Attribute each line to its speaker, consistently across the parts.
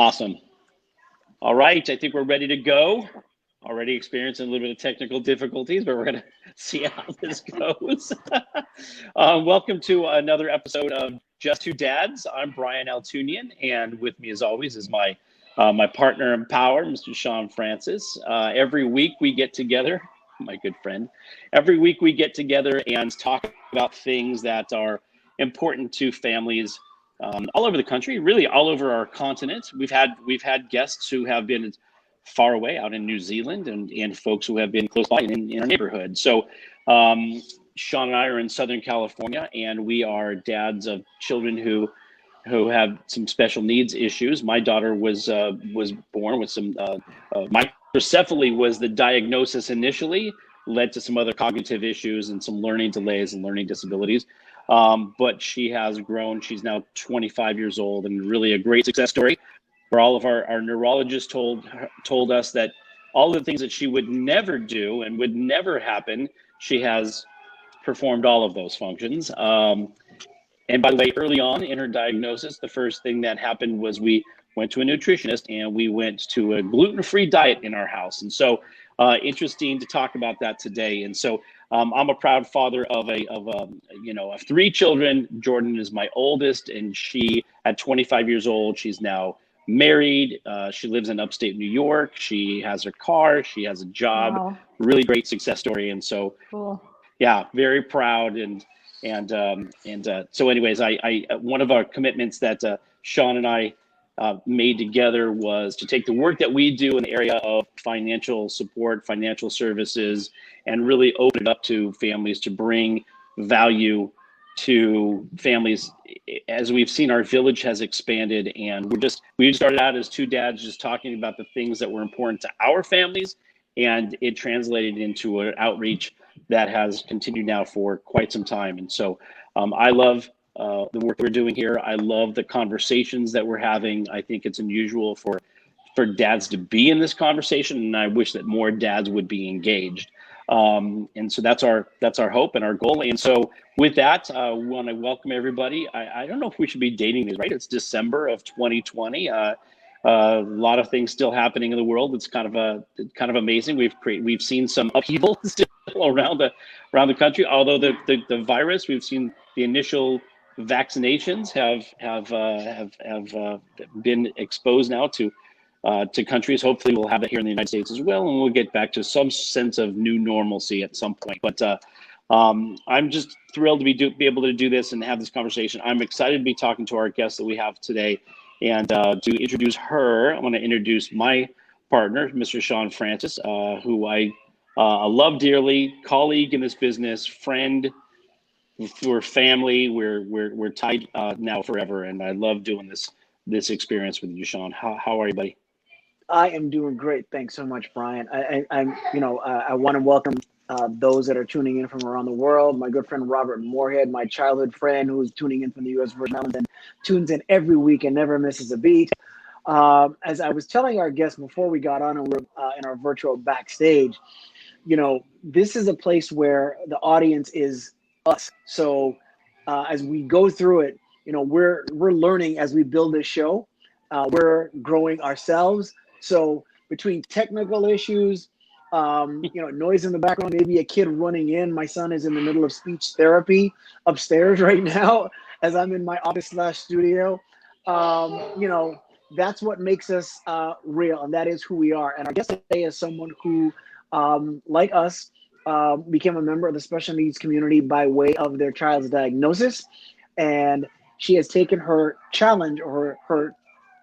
Speaker 1: Awesome. All right, I think we're ready to go. Already experiencing a little bit of technical difficulties, but we're going to see how this goes. Welcome to another episode of Just Two Dads. I'm Brian Altunian, and with me, as always, is my partner in power, Mr. Shawn Francis. Every week we get together, my good friend. Every week we get together and talk about things that are important to families all over the country, really all over our continent. We've had guests who have been far away out in New Zealand and folks who have been close by in our neighborhood. So Shawn and I are in Southern California, and we are dads of children who have some special needs issues. My daughter was born with some microcephaly was the diagnosis initially, led to some other cognitive issues and some learning delays and learning disabilities. But she has grown. She's now 25 years old, and really a great success story, where all of our neurologists told us that all the things that she would never do and would never happen, she has performed all of those functions. And by the way, early on in her diagnosis, the first thing that happened was we went to a nutritionist and we went to a gluten-free diet in our house. And so interesting to talk about that today. And so I'm a proud father of three children. Jordan is my oldest, and she, at 25 years old, she's now married. She lives in upstate New York. She has her car. She has a job.
Speaker 2: Wow.
Speaker 1: Really great success story. And so,
Speaker 2: Cool.
Speaker 1: Yeah, very proud. So anyways, I one of our commitments that Shawn and I made together was to take the work that we do in the area of financial support, financial services, and really open it up to families to bring value to families. As we've seen, our village has expanded, and we started out as two dads just talking about the things that were important to our families, and it translated into an outreach that has continued now for quite some time. And so I love the work we're doing here. I love the conversations that we're having. I think it's unusual for dads to be in this conversation, and I wish that more dads would be engaged. And so that's our hope and our goal. And so with that, we want to welcome everybody. I don't know if we should be dating these, right? It's December of 2020. A lot of things still happening in the world. It's kind of amazing. We've seen some upheaval still around the country. Although the virus, we've seen the initial vaccinations have been exposed now to countries. Hopefully we'll have it here in the United States as well, and we'll get back to some sense of new normalcy at some point. But I'm just thrilled to be able to do this and have this conversation. I'm excited to be talking to our guest that we have today. And to introduce her, I want to introduce my partner, Mr. Shawn Francis, who I love dearly, colleague in this business, friend. We're family. We're tied now forever, and I love doing this experience with you, Shawn. How are you, buddy?
Speaker 3: I am doing great. Thanks so much, Brian. I want to welcome those that are tuning in from around the world. My good friend Robert Moorhead, my childhood friend, who's tuning in from the U.S. Virgin Islands and tunes in every week and never misses a beat. As I was telling our guests before we got on and we're in our virtual backstage, this is a place where the audience is us. So as we go through it, we're learning as we build this show. We're growing ourselves. So between technical issues, noise in the background, maybe a kid running in. My son is in the middle of speech therapy upstairs right now as I'm in my office/studio. That's what makes us real, and that is who we are. And our guest today is someone who, like us, became a member of the special needs community by way of their child's diagnosis. And she has taken her challenge, or her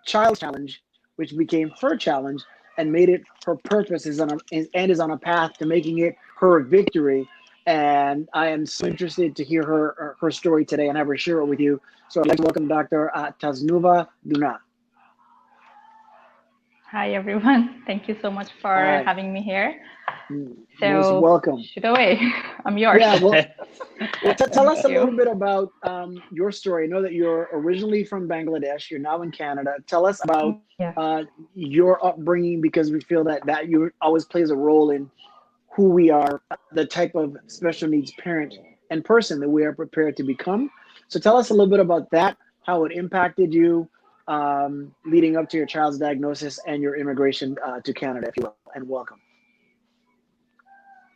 Speaker 3: child's challenge, which became her challenge, and made it her purpose, is on a path to making it her victory. And I am so interested to hear her story today and have her share it with you. So I'd like to welcome Dr. Tasnuva Tunna.
Speaker 2: Hi, everyone. Thank you so much for having me here.
Speaker 3: So welcome.
Speaker 2: Shoot away. I'm yours.
Speaker 3: Yeah, well tell us a little bit about your story. I know that you're originally from Bangladesh. You're now in Canada. Tell us about your upbringing, because we feel that you always plays a role in who we are, the type of special needs parent and person that we are prepared to become. So tell us a little bit about that, how it impacted you, leading up to your child's diagnosis and your immigration to Canada, if you will, and welcome.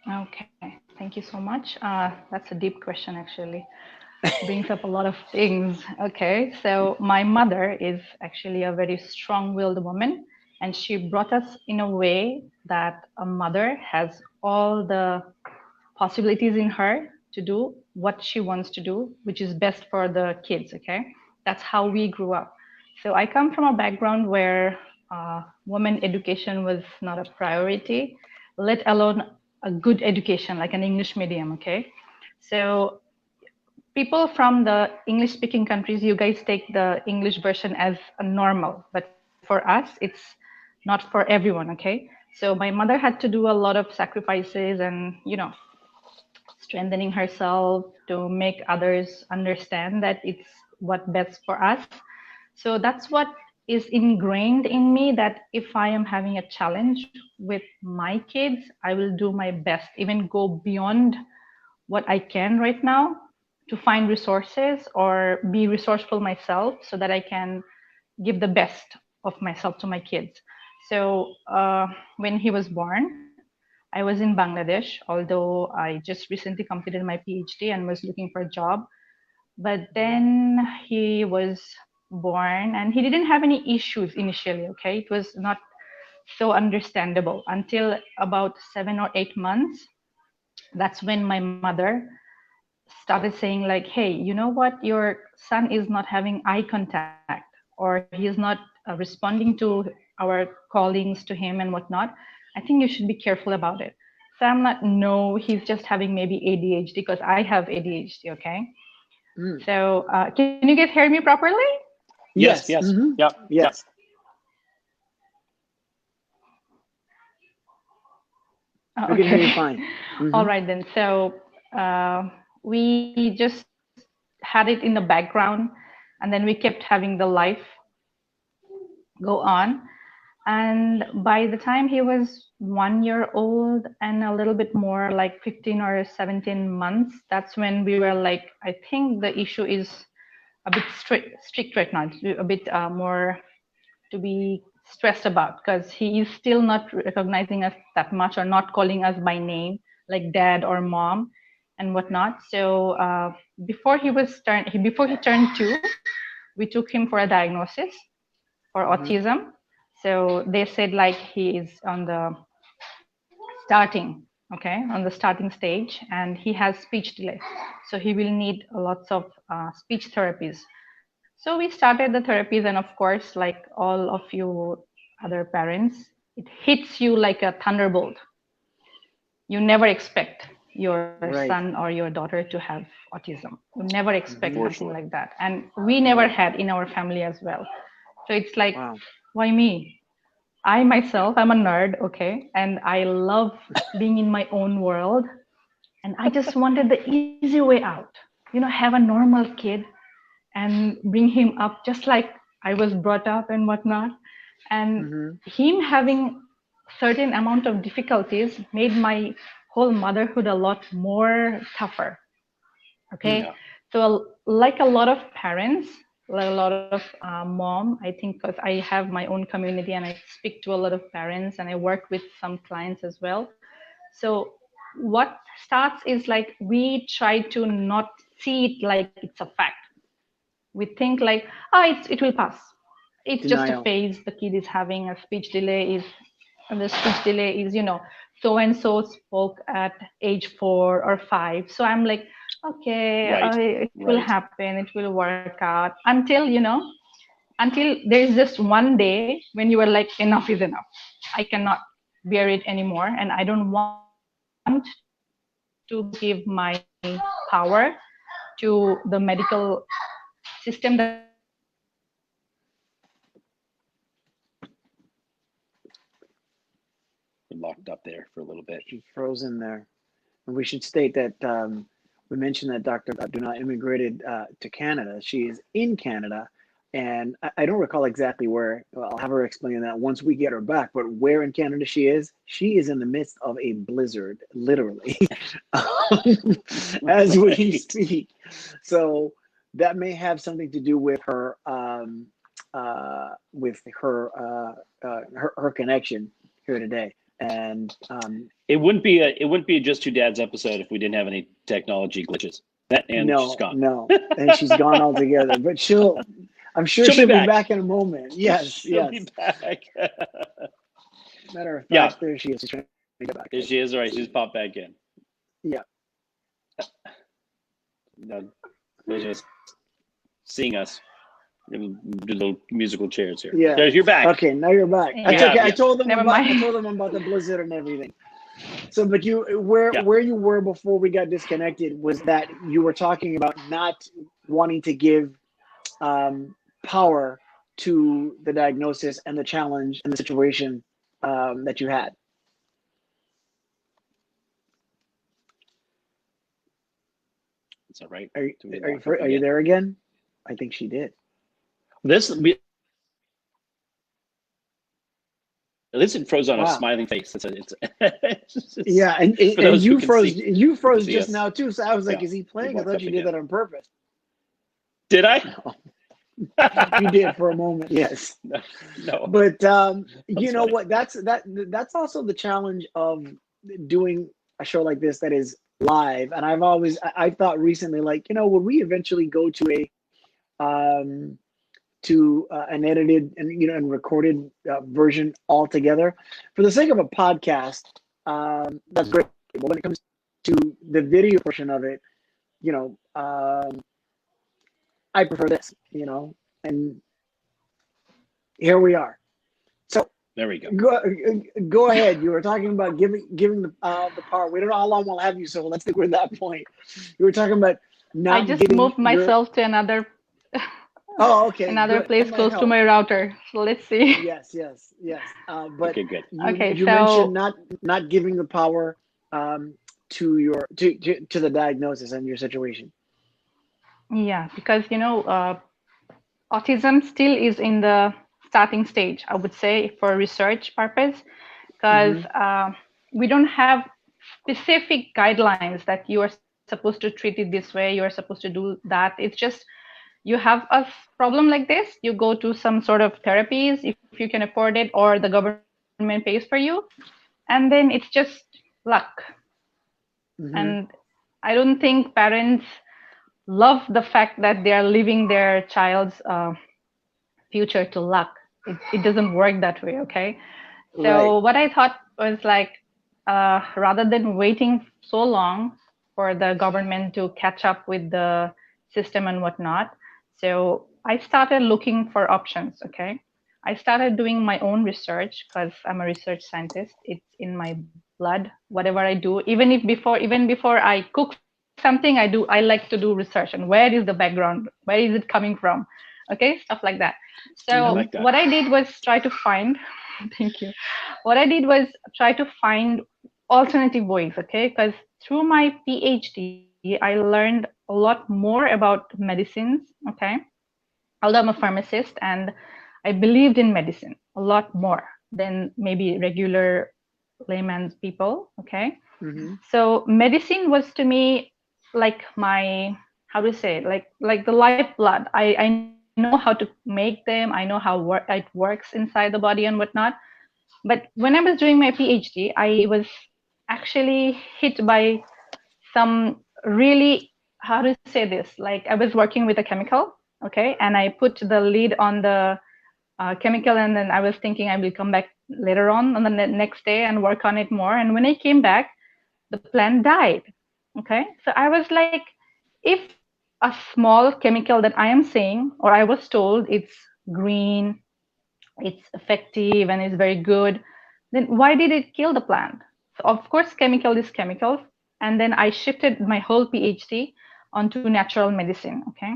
Speaker 2: Okay, thank you so much. That's a deep question, actually. Brings up a lot of things. Okay, so my mother is actually a very strong-willed woman, and she brought us in a way that a mother has all the possibilities in her to do what she wants to do, which is best for the kids. Okay, that's how we grew up. So I come from a background where women education was not a priority, let alone a good education like an English medium. Okay, so people from the English speaking countries, you guys take the English version as a normal, but for us, it's not for everyone. Okay, so my mother had to do a lot of sacrifices and, strengthening herself to make others understand that it's what best for us. So that's what is ingrained in me, that if I am having a challenge with my kids, I will do my best, even go beyond what I can right now to find resources or be resourceful myself so that I can give the best of myself to my kids. So when he was born, I was in Bangladesh, although I just recently completed my PhD and was looking for a job. But then he was born and he didn't have any issues initially, okay? It was not so understandable until about 7 or 8 months. That's when my mother started saying like, hey, you know what? Your son is not having eye contact, or he is not responding to our callings to him and whatnot. I think you should be careful about it. So I'm like, no, he's just having maybe ADHD, because I have ADHD, okay? So can you guys hear me properly?
Speaker 1: Yes.
Speaker 3: Mm-hmm.
Speaker 1: Yep.
Speaker 3: Yes.
Speaker 2: Okay.
Speaker 3: We can hear you fine. Mm-hmm.
Speaker 2: All right then. So we just had it in the background, and then we kept having the life go on. And by the time he was 1 year old and a little bit more, like 15 or 17 months, that's when we were like, I think the issue is a bit strict right now, a bit more to be stressed about, because he is still not recognizing us that much or not calling us by name like dad or mom and whatnot. So before he turned 2, we took him for a diagnosis for autism. So they said like he is on the starting stage, and he has speech delay. So he will need lots of speech therapies. So we started the therapies, and of course, like all of you other parents, it hits you like a thunderbolt. You never expect your son or your daughter to have autism. You never expect something like that. And we never had in our family as well. So it's like, why me? I myself, I'm a nerd, okay? And I love being in my own world. And I just wanted the easy way out, have a normal kid and bring him up just like I was brought up and whatnot. And him having certain amount of difficulties made my whole motherhood a lot more tougher. Okay. Yeah. So like a lot of parents, like a lot of mom, I think, because I have my own community and I speak to a lot of parents and I work with some clients as well. So what starts is like, we try to not see it like it's a fact. We think like, it will pass. It's just a phase. The kid is having a speech delay and the speech delay is, so and so spoke at age 4 or 5. So I'm like, okay, it will happen. It will work out until there's just one day when you are like, enough is enough. I cannot bear it anymore. And I don't want to give my power to the medical system that
Speaker 1: locked up there for a little bit.
Speaker 3: She's frozen there. And we should state that we mentioned that Dr. Tunna immigrated to Canada. She is in Canada, and I don't recall exactly where. I'll have her explain that once we get her back. But where in Canada she is in the midst of a blizzard, literally, as we speak. So that may have something to do with her with her connection here today. And
Speaker 1: it wouldn't be a Just Two Dads episode if we didn't have any technology glitches. She's gone.
Speaker 3: No, and she's gone altogether. But I'm sure she'll be back in a moment. Yes,
Speaker 1: she'll be back.
Speaker 3: Matter of fact, there she is. She's trying to get back.
Speaker 1: There she is. All right, she's popped back in.
Speaker 3: Yeah.
Speaker 1: No, they're just seeing us. Do little musical chairs here.
Speaker 3: Yeah.
Speaker 1: You're back.
Speaker 3: Okay, now you're back.
Speaker 2: Yeah.
Speaker 3: Okay. I told them
Speaker 2: Never
Speaker 3: about
Speaker 2: mind.
Speaker 3: I told them about the blizzard and everything. So, but where you were before we got disconnected was that you were talking about not wanting to give power to the diagnosis and the challenge and the situation that you had.
Speaker 1: Is that right?
Speaker 3: Are you there again? I think she did.
Speaker 1: This it froze on a smiling face. It's
Speaker 3: yeah, and you froze just now too. So I was like, is he playing? I thought you did that on purpose.
Speaker 1: Did I?
Speaker 3: No. You did for a moment, yes.
Speaker 1: No.
Speaker 3: But you know what? That's also the challenge of doing a show like this that is live. And I thought recently, like, would we eventually go to an edited and recorded version altogether? For the sake of a podcast, that's great. But when it comes to the video portion of it, I prefer this, and here we are. So
Speaker 1: there we go.
Speaker 3: Go ahead. You were talking about giving the power. We don't know how long we'll have you, so let's think we're at that point. You were talking about not.
Speaker 2: I just moved myself to another.
Speaker 3: Oh, okay.
Speaker 2: Another place close to my router. So let's see.
Speaker 3: Yes. But
Speaker 1: okay, good.
Speaker 3: You mentioned not giving the power to the diagnosis and your situation.
Speaker 2: Yeah, because autism still is in the starting stage, I would say, for research purpose, because we don't have specific guidelines that you are supposed to treat it this way, you are supposed to do that. It's just you have a problem like this, you go to some sort of therapies if you can afford it, or the government pays for you, and then it's just luck. And I don't think parents love the fact that they are leaving their child's future to luck. It doesn't work that way, okay? So what I thought was like, rather than waiting so long for the government to catch up with the system and whatnot, so I started looking for options, okay? I started doing my own research because I'm a research scientist. It's in my blood, whatever I do. Even before I cook something, I like to do research. And where is the background? Where is it coming from? Okay, stuff like that. So what I did was try to find, thank you. What I did was try to find alternative ways, okay? Because through my PhD, I learned a lot more about medicines, okay? Although I'm a pharmacist and I believed in medicine a lot more than maybe regular layman's people, okay? So medicine was to me like my, how to say, like the lifeblood. I know how to make them. I know how it works inside the body and whatnot. But when I was doing my PhD, I was actually hit by some really, how to say this, like I was working with a chemical, okay? And I put the lid on the chemical, and then I was thinking I will come back later on the next day and work on it more. And when I came back, the plant died, okay? So I was like, if a small chemical that I am saying, or I was told it's green, it's effective, and it's very good, then why did it kill the plant? So of course, chemical is chemical. And then I shifted my whole PhD onto natural medicine, okay?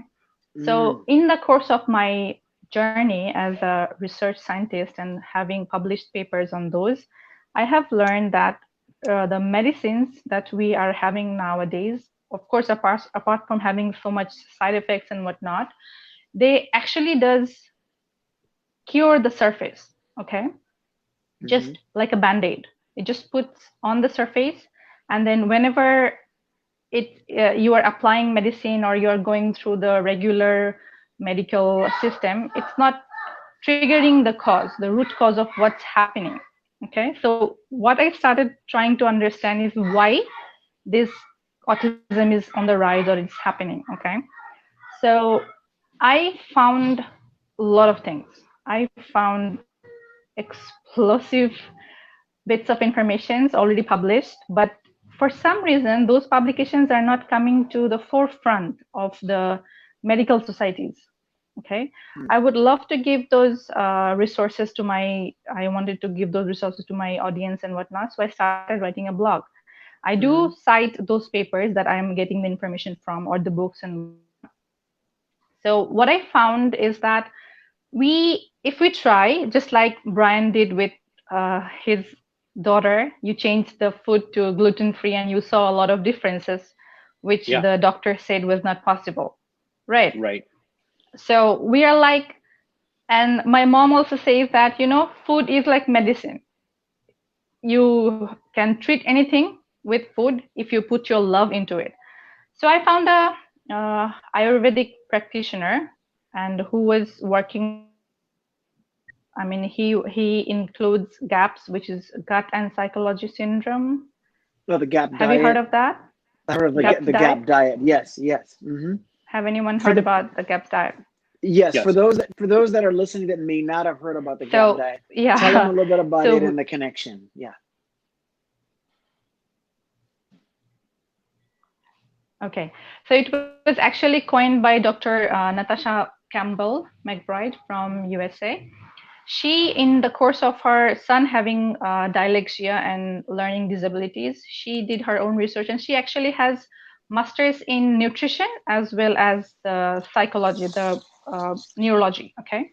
Speaker 2: So in the course of my journey as a research scientist and having published papers on those, I have learned that the medicines that we are having nowadays, of course, apart from having so much side effects and whatnot, they actually does cure the surface, okay? Just like a Band-Aid. It just puts on the surface, and then whenever you are applying medicine or you're going through the regular medical system, it's not triggering the cause, the root cause of what's happening. Okay, so what I started trying to understand is why this autism is on the rise or it's happening. Okay, so I found a lot of things. I found explosive bits of information already published, but for some reason, those publications are not coming to the forefront of the medical societies. Okay, I would love to give those resources to I wanted to give those resources to my audience and whatnot. So I started writing a blog. I do cite those papers that I'm getting the information from, or the books. And so what I found is that if we try, just like Brian did with his daughter, you changed the food to gluten-free and you saw a lot of differences, which the doctor said was not possible. Right.
Speaker 1: Right.
Speaker 2: So we are like, and my mom also says that, food is like medicine. You can treat anything with food if you put your love into it. So I found a Ayurvedic practitioner and who was working. I mean, he includes GAPS, which is gut and psychology syndrome.
Speaker 3: Oh, the GAP diet.
Speaker 2: Have you heard of that?
Speaker 3: I heard of the GAP diet. Yes.
Speaker 2: Have anyone heard about the GAP diet?
Speaker 3: Yes. For those that are listening that may not have heard about the GAP diet, tell them a little bit about it and the connection. Yeah.
Speaker 2: Okay, so it was actually coined by Dr. Natasha Campbell McBride from USA. She, in the course of her son having dyslexia and learning disabilities, she did her own research, and she actually has masters in nutrition as well as the psychology, the neurology. Okay,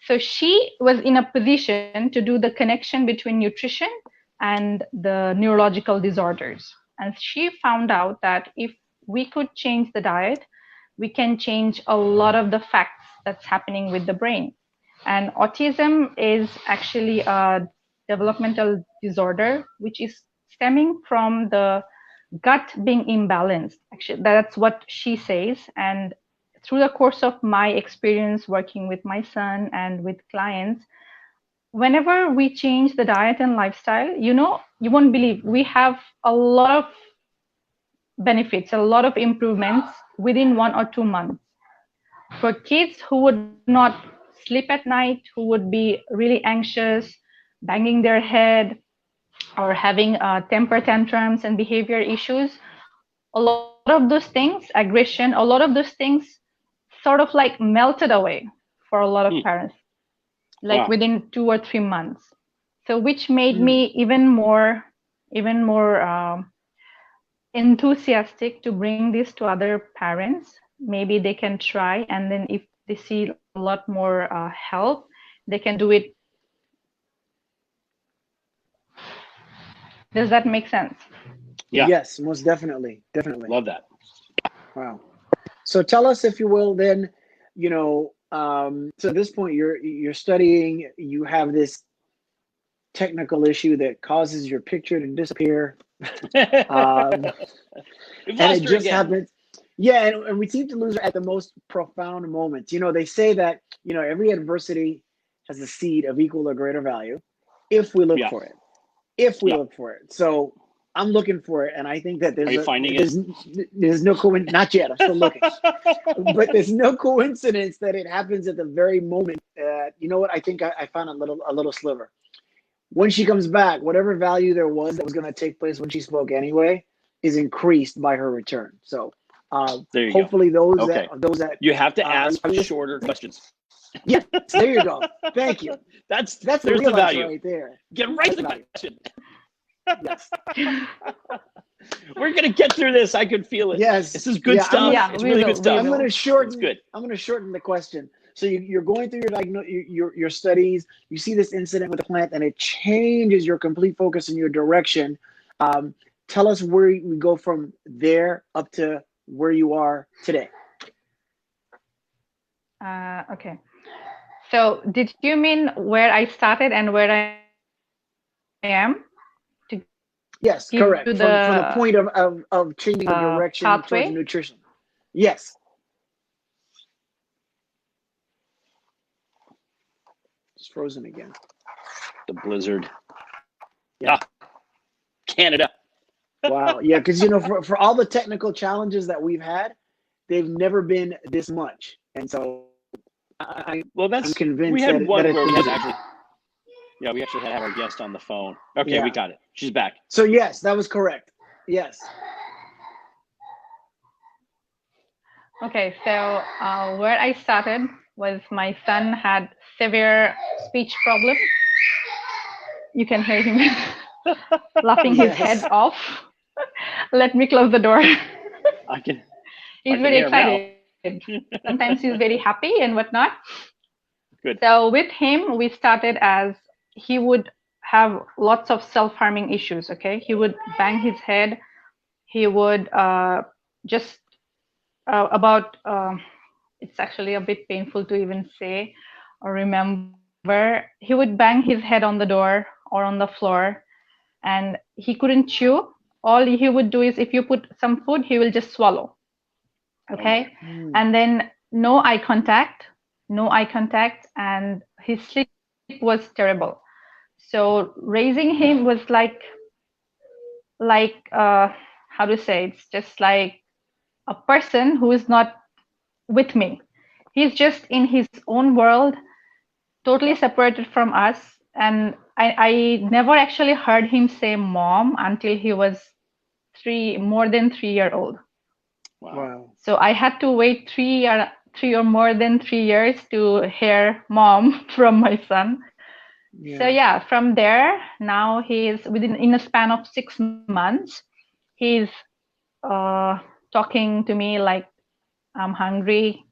Speaker 2: so she was in a position to do the connection between nutrition and the neurological disorders, and she found out that if we could change the diet, we can change a lot of the facts that's happening with the brain. And autism is actually a developmental disorder, which is stemming from the gut being imbalanced. Actually, that's what she says. And through the course of my experience working with my son and with clients, whenever we change the diet and lifestyle, you won't believe we have a lot of benefits, a lot of improvements within 1 or 2 months. For kids who would not sleep at night, who would be really anxious, banging their head, or having temper tantrums and behavior issues, a lot of those things, aggression, a lot of those things sort of like melted away for a lot of parents, like within 2 or 3 months. So which made me even more enthusiastic to bring this to other parents. Maybe they can try, and then if they see a lot more help, they can do it. Does that make sense?
Speaker 1: Yeah.
Speaker 3: Yes, most definitely.
Speaker 1: Love that.
Speaker 3: Wow. So tell us, if you will, then, so at this point you're studying, you have this technical issue that causes your picture to disappear. And it just happens. Yeah, and we seem to lose her at the most profound moments. They say that, every adversity has a seed of equal or greater value if we look for it. If we look for it. So I'm looking for it, and I think that there's no coincidence. Not yet. I'm still looking. But there's no coincidence that it happens at the very moment. You know what? I think I found a little sliver. When she comes back, whatever value there was that was going to take place when she spoke anyway is increased by her return. So hopefully those that
Speaker 1: you have to ask shorter questions.
Speaker 3: Yes, there you go. Thank you.
Speaker 1: That's
Speaker 3: the
Speaker 1: real value
Speaker 3: right there.
Speaker 1: Get right to the question.
Speaker 3: Yes.
Speaker 1: We're gonna get through this. I can feel it.
Speaker 3: Yes.
Speaker 1: This is good stuff. It's really good stuff.
Speaker 3: I'm gonna shorten.
Speaker 1: Good.
Speaker 3: I'm gonna shorten the question. So you're going through your studies. You see this incident with the plant, and it changes your complete focus and your direction. Tell us where we go from there up to where you are today.
Speaker 2: Okay. So did you mean where I started and where I am?
Speaker 3: Yes, correct. From the point of changing the direction
Speaker 2: pathway?
Speaker 3: Towards nutrition. Yes. It's frozen again.
Speaker 1: The blizzard.
Speaker 3: Yeah.
Speaker 1: Canada.
Speaker 3: Wow. Yeah, because you know, for all the technical challenges that we've had, they've never been this much. And so I'm convinced
Speaker 1: we had
Speaker 3: that,
Speaker 1: one
Speaker 3: that
Speaker 1: where we
Speaker 3: it's
Speaker 1: had actually, yeah, we actually had our guest on the phone. Okay,
Speaker 3: Yeah.
Speaker 1: we got it. She's back.
Speaker 3: So yes, that was correct. Yes.
Speaker 2: Okay, so where I started was my son had severe speech problem. You can hear him laughing his head off. Let me close the door.
Speaker 1: I can.
Speaker 2: He's very excited. Sometimes he's very happy and whatnot.
Speaker 1: Good.
Speaker 2: So with him, we started as he would have lots of self-harming issues. Okay, he would bang his head. He would just about. It's actually a bit painful to even say or remember. He would bang his head on the door or on the floor, and he couldn't chew. All he would do is if you put some food, he will just swallow. Okay. And then no eye contact, and his sleep was terrible. So raising him was like how to say, it's just like a person who is not with me. He's just in his own world, totally separated from us. And I never actually heard him say mom until he was more than 3 year old.
Speaker 3: Wow.
Speaker 2: So I had to wait 3 or more than 3 years to hear mom from my son.
Speaker 3: Yeah.
Speaker 2: So yeah, from there, now he's in a span of 6 months, he's talking to me like, I'm hungry,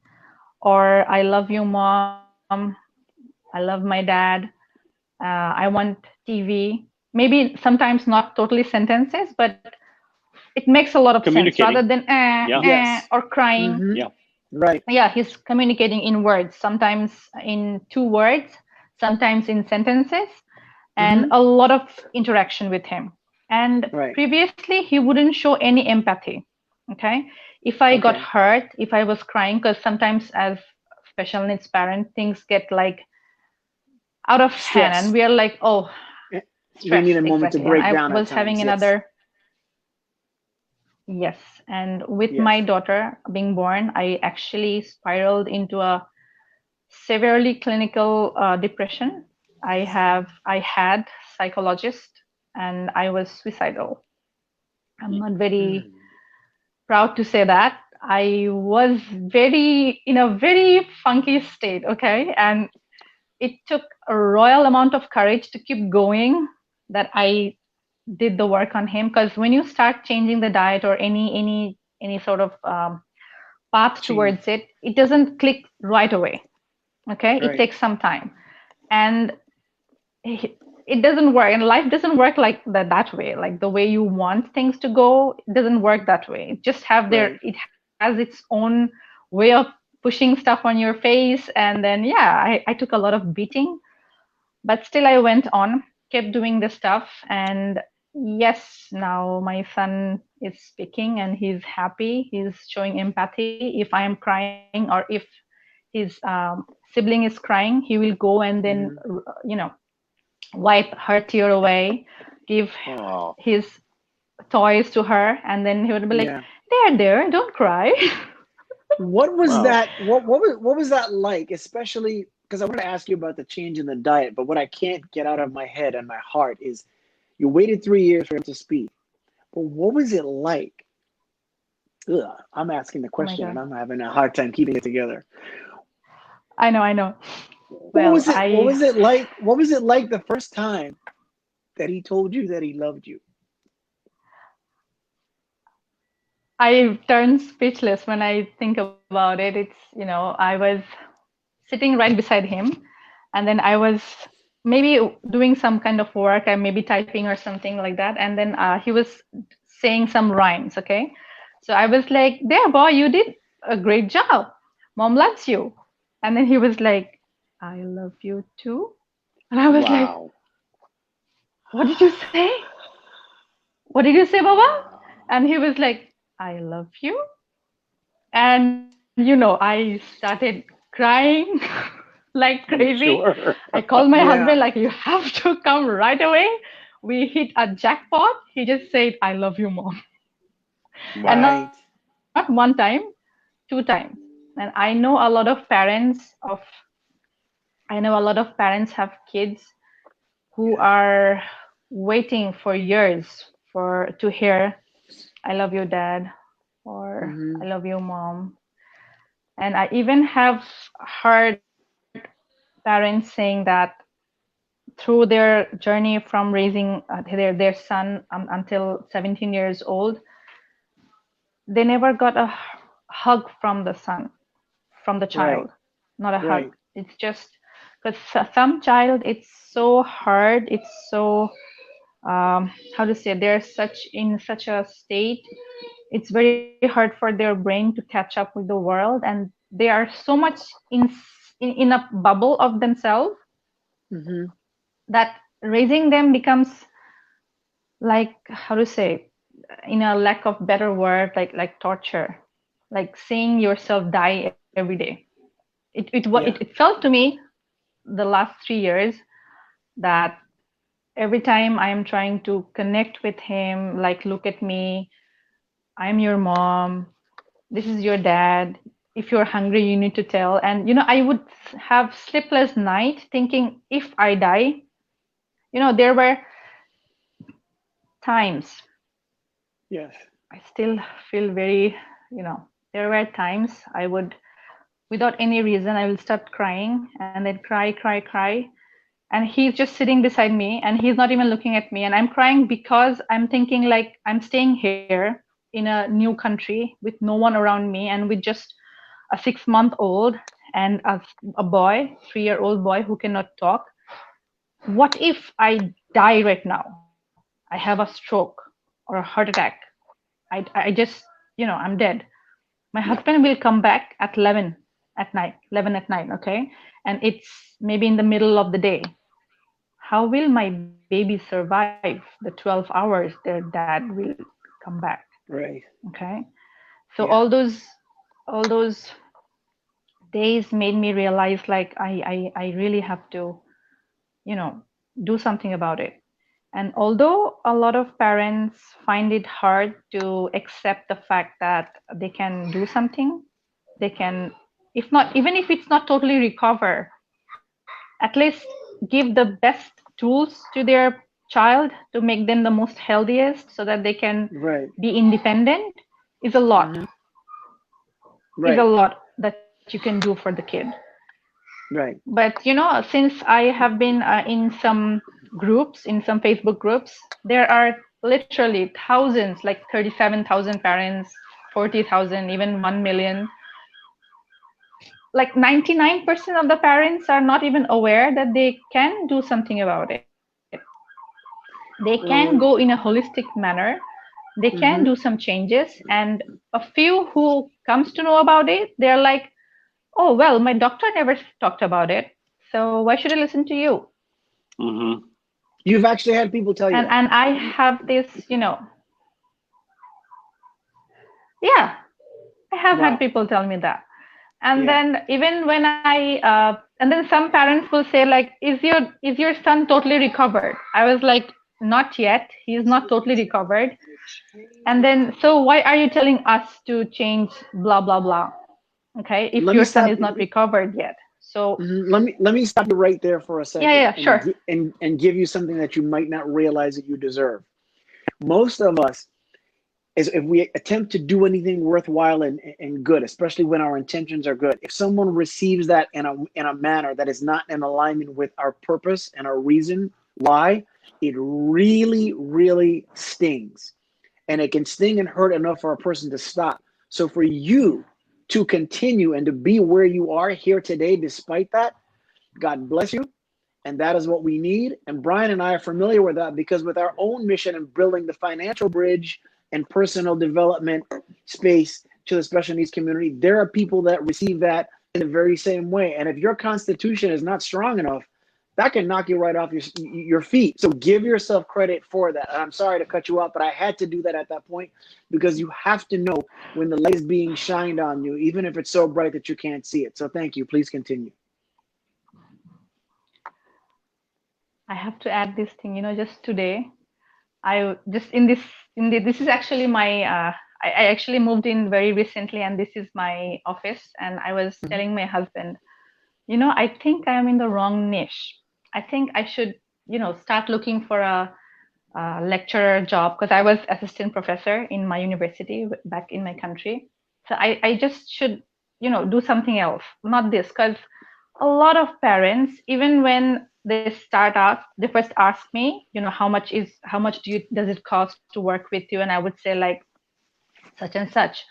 Speaker 2: or I love you, mom. I love my dad. I want TV. Maybe sometimes not totally sentences, but it makes a lot of sense rather than or crying.
Speaker 3: Mm-hmm.
Speaker 1: Yeah.
Speaker 3: Right.
Speaker 2: Yeah, he's communicating in words, sometimes in 2 words, sometimes in sentences, and a lot of interaction with him. And previously, he wouldn't show any empathy. Okay. If I got hurt, if I was crying, because sometimes as special needs parent, things get like out of hand, and we are like, oh,
Speaker 3: we need a moment to break down.
Speaker 2: I was having another. Yes. And with my daughter being born, I actually spiraled into a severely clinical depression. I had psychologist, and I was suicidal. I'm not very proud to say that. I was in a very funky state. Okay. And it took a royal amount of courage to keep going, that I did the work on him. Because when you start changing the diet or any sort of path towards it, it doesn't click right away. Okay. It takes some time, and it doesn't work, and life doesn't work like that way. Like the way you want things to go, it doesn't work that way. It just it has its own way of pushing stuff on your face. And then I took a lot of beating, but still I went on, kept doing the stuff. And yes, now my son is speaking and he's happy, he's showing empathy. If I am crying, or if his sibling is crying, he will go and then wipe her tear away, give his toys to her, and then he would be like, there, don't cry.
Speaker 3: What was that? What was that like? Especially because I want to ask you about the change in the diet, but what I can't get out of my head and my heart is, you waited 3 years for him to speak, but what was it like? I'm asking the question, and I'm having a hard time keeping it together.
Speaker 2: I know.
Speaker 3: What was it like? What was it like the first time that he told you that he loved you?
Speaker 2: I turn speechless when I think about it. It's, I was sitting right beside him, and then I was maybe doing some kind of work, I maybe typing or something like that. And then he was saying some rhymes. Okay. So I was like, there, boy, you did a great job. Mom loves you. And then he was like, I love you too. And I was like, what did you say? What did you say, Baba? And he was like, I love you. And, I started crying like crazy.
Speaker 1: Sure.
Speaker 2: I called my
Speaker 3: Yeah.
Speaker 2: husband, like, you have to come right away. We hit a jackpot. He just said, I love you, mom. And
Speaker 3: Right.
Speaker 2: not one time, 2 times. And I know a lot of parents have kids who are waiting for years to hear, I love you, dad, or
Speaker 3: Mm-hmm.
Speaker 2: I love you, mom. And I even have heard parents saying that through their journey from raising their son until 17 years old, they never got a hug from the son, from the
Speaker 3: Right.
Speaker 2: child, not a hug.
Speaker 3: Right.
Speaker 2: It's just because some child, it's so hard, it's so how to say, they're in such a state, it's very hard for their brain to catch up with the world, and they are so much in a bubble of themselves
Speaker 3: Mm-hmm.
Speaker 2: that raising them becomes like, how to say, in a lack of better word, like torture, like seeing yourself die every day. It
Speaker 3: Yeah.
Speaker 2: felt to me the last 3 years that every time I am trying to connect with him, like, look at me, I'm your mom, this is your dad, if you're hungry you need to tell. And I would have sleepless night thinking, if I die, there were times,
Speaker 3: Yes.
Speaker 2: I still feel very, there were times I would, without any reason, I will start crying and then cry. And he's just sitting beside me and he's not even looking at me. And I'm crying because I'm thinking, like, I'm staying here in a new country with no one around me and with just a 6-month-old and a boy, 3-year-old boy who cannot talk. What if I die right now? I have a stroke or a heart attack. I just, I'm dead. My
Speaker 3: Yeah.
Speaker 2: husband will come back at 11 at night, okay? And it's maybe in the middle of the day. How will my baby survive the 12 hours their dad will come back?
Speaker 3: Right.
Speaker 2: Okay. So
Speaker 3: Yeah.
Speaker 2: all those days made me realize, like, I really have to, do something about it. And although a lot of parents find it hard to accept the fact that they can do something, they can, if not, even if it's not totally recover, at least give the best tools to their child to make them the most healthiest so that they can
Speaker 3: Right.
Speaker 2: be independent, is a lot
Speaker 3: Mm-hmm.
Speaker 2: is a
Speaker 3: Right.
Speaker 2: lot that you can do for the kid.
Speaker 3: Right.
Speaker 2: But since I have been in some groups, in some Facebook groups, there are literally thousands, like 37,000 parents, 40,000, even 1 million. Like 99% of the parents are not even aware that they can do something about it. They can go in a holistic manner. They can do
Speaker 3: Mm-hmm.
Speaker 2: some changes, and a few who comes to know about it, they're like, oh, well, my doctor never talked about it, so why should I listen to you?
Speaker 1: Mm-hmm.
Speaker 3: You've actually had people tell you
Speaker 2: And
Speaker 3: that.
Speaker 2: and I have this, yeah, I have had
Speaker 3: Wow.
Speaker 2: people tell me that. And
Speaker 3: Yeah.
Speaker 2: then even when and then some parents will say, like, is your son totally recovered? I was like, not yet. He is not totally recovered. And then, so why are you telling us to change blah, blah, blah? Okay, if
Speaker 3: Let me
Speaker 2: your son
Speaker 3: stop.
Speaker 2: is not recovered yet. So,
Speaker 3: Mhm. Let me stop you right there for a second
Speaker 2: yeah,
Speaker 3: and
Speaker 2: sure.
Speaker 3: and give you something that you might not realize that you deserve. Most of us, is if we attempt to do anything worthwhile and good, especially when our intentions are good, if someone receives that in a manner that is not in alignment with our purpose and our reason why, it really, really stings. And it can sting and hurt enough for a person to stop. So for you to continue and to be where you are here today, despite that, God bless you. And that is what we need. And Brian and I are familiar with that because with our own mission in building the financial bridge and personal development space to the special needs community, there are people that receive that in the very same way. And if your constitution is not strong enough, that can knock you right off your feet. So give yourself credit for that. And I'm sorry to cut you off, but I had to do that at that point because you have to know when the light is being shined on you, even if it's so bright that you can't see it. So thank you. Please continue.
Speaker 2: I have to add this thing, just today, I just this is actually my, I actually moved in very recently, and this is my office. And I was telling my husband, I think I am in the wrong niche. I think I should, start looking for a lecturer job, because I was assistant professor in my university back in my country. So I just should, do something else, not this, because a lot of parents, even when they start out, they first ask me, how much does it cost to work with you? And I would say like such and such.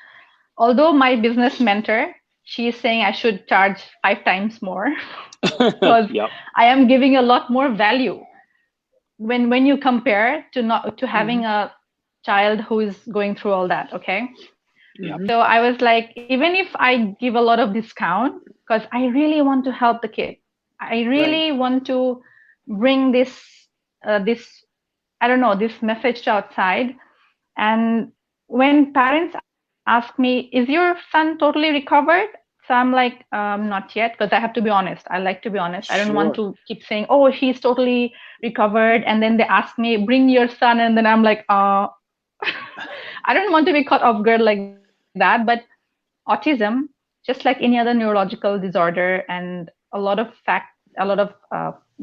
Speaker 2: Although my business mentor, she is saying I should charge 5 times more because
Speaker 1: Yep.
Speaker 2: I am giving a lot more value when you compare to having a child who is going through all that. Okay.
Speaker 1: Yeah.
Speaker 2: So I was like, even if I give a lot of discount, because I really want to help the kid, I really want to bring this I don't know, this message to outside. And when parents ask me, is your son totally recovered? So I'm like, not yet, because I have to be honest. I like to be honest. I don't want to keep saying, oh, he's totally recovered. And then they ask me, bring your son. And then I'm like, I don't want to be caught off guard like that. But autism, just like any other neurological disorder and a lot of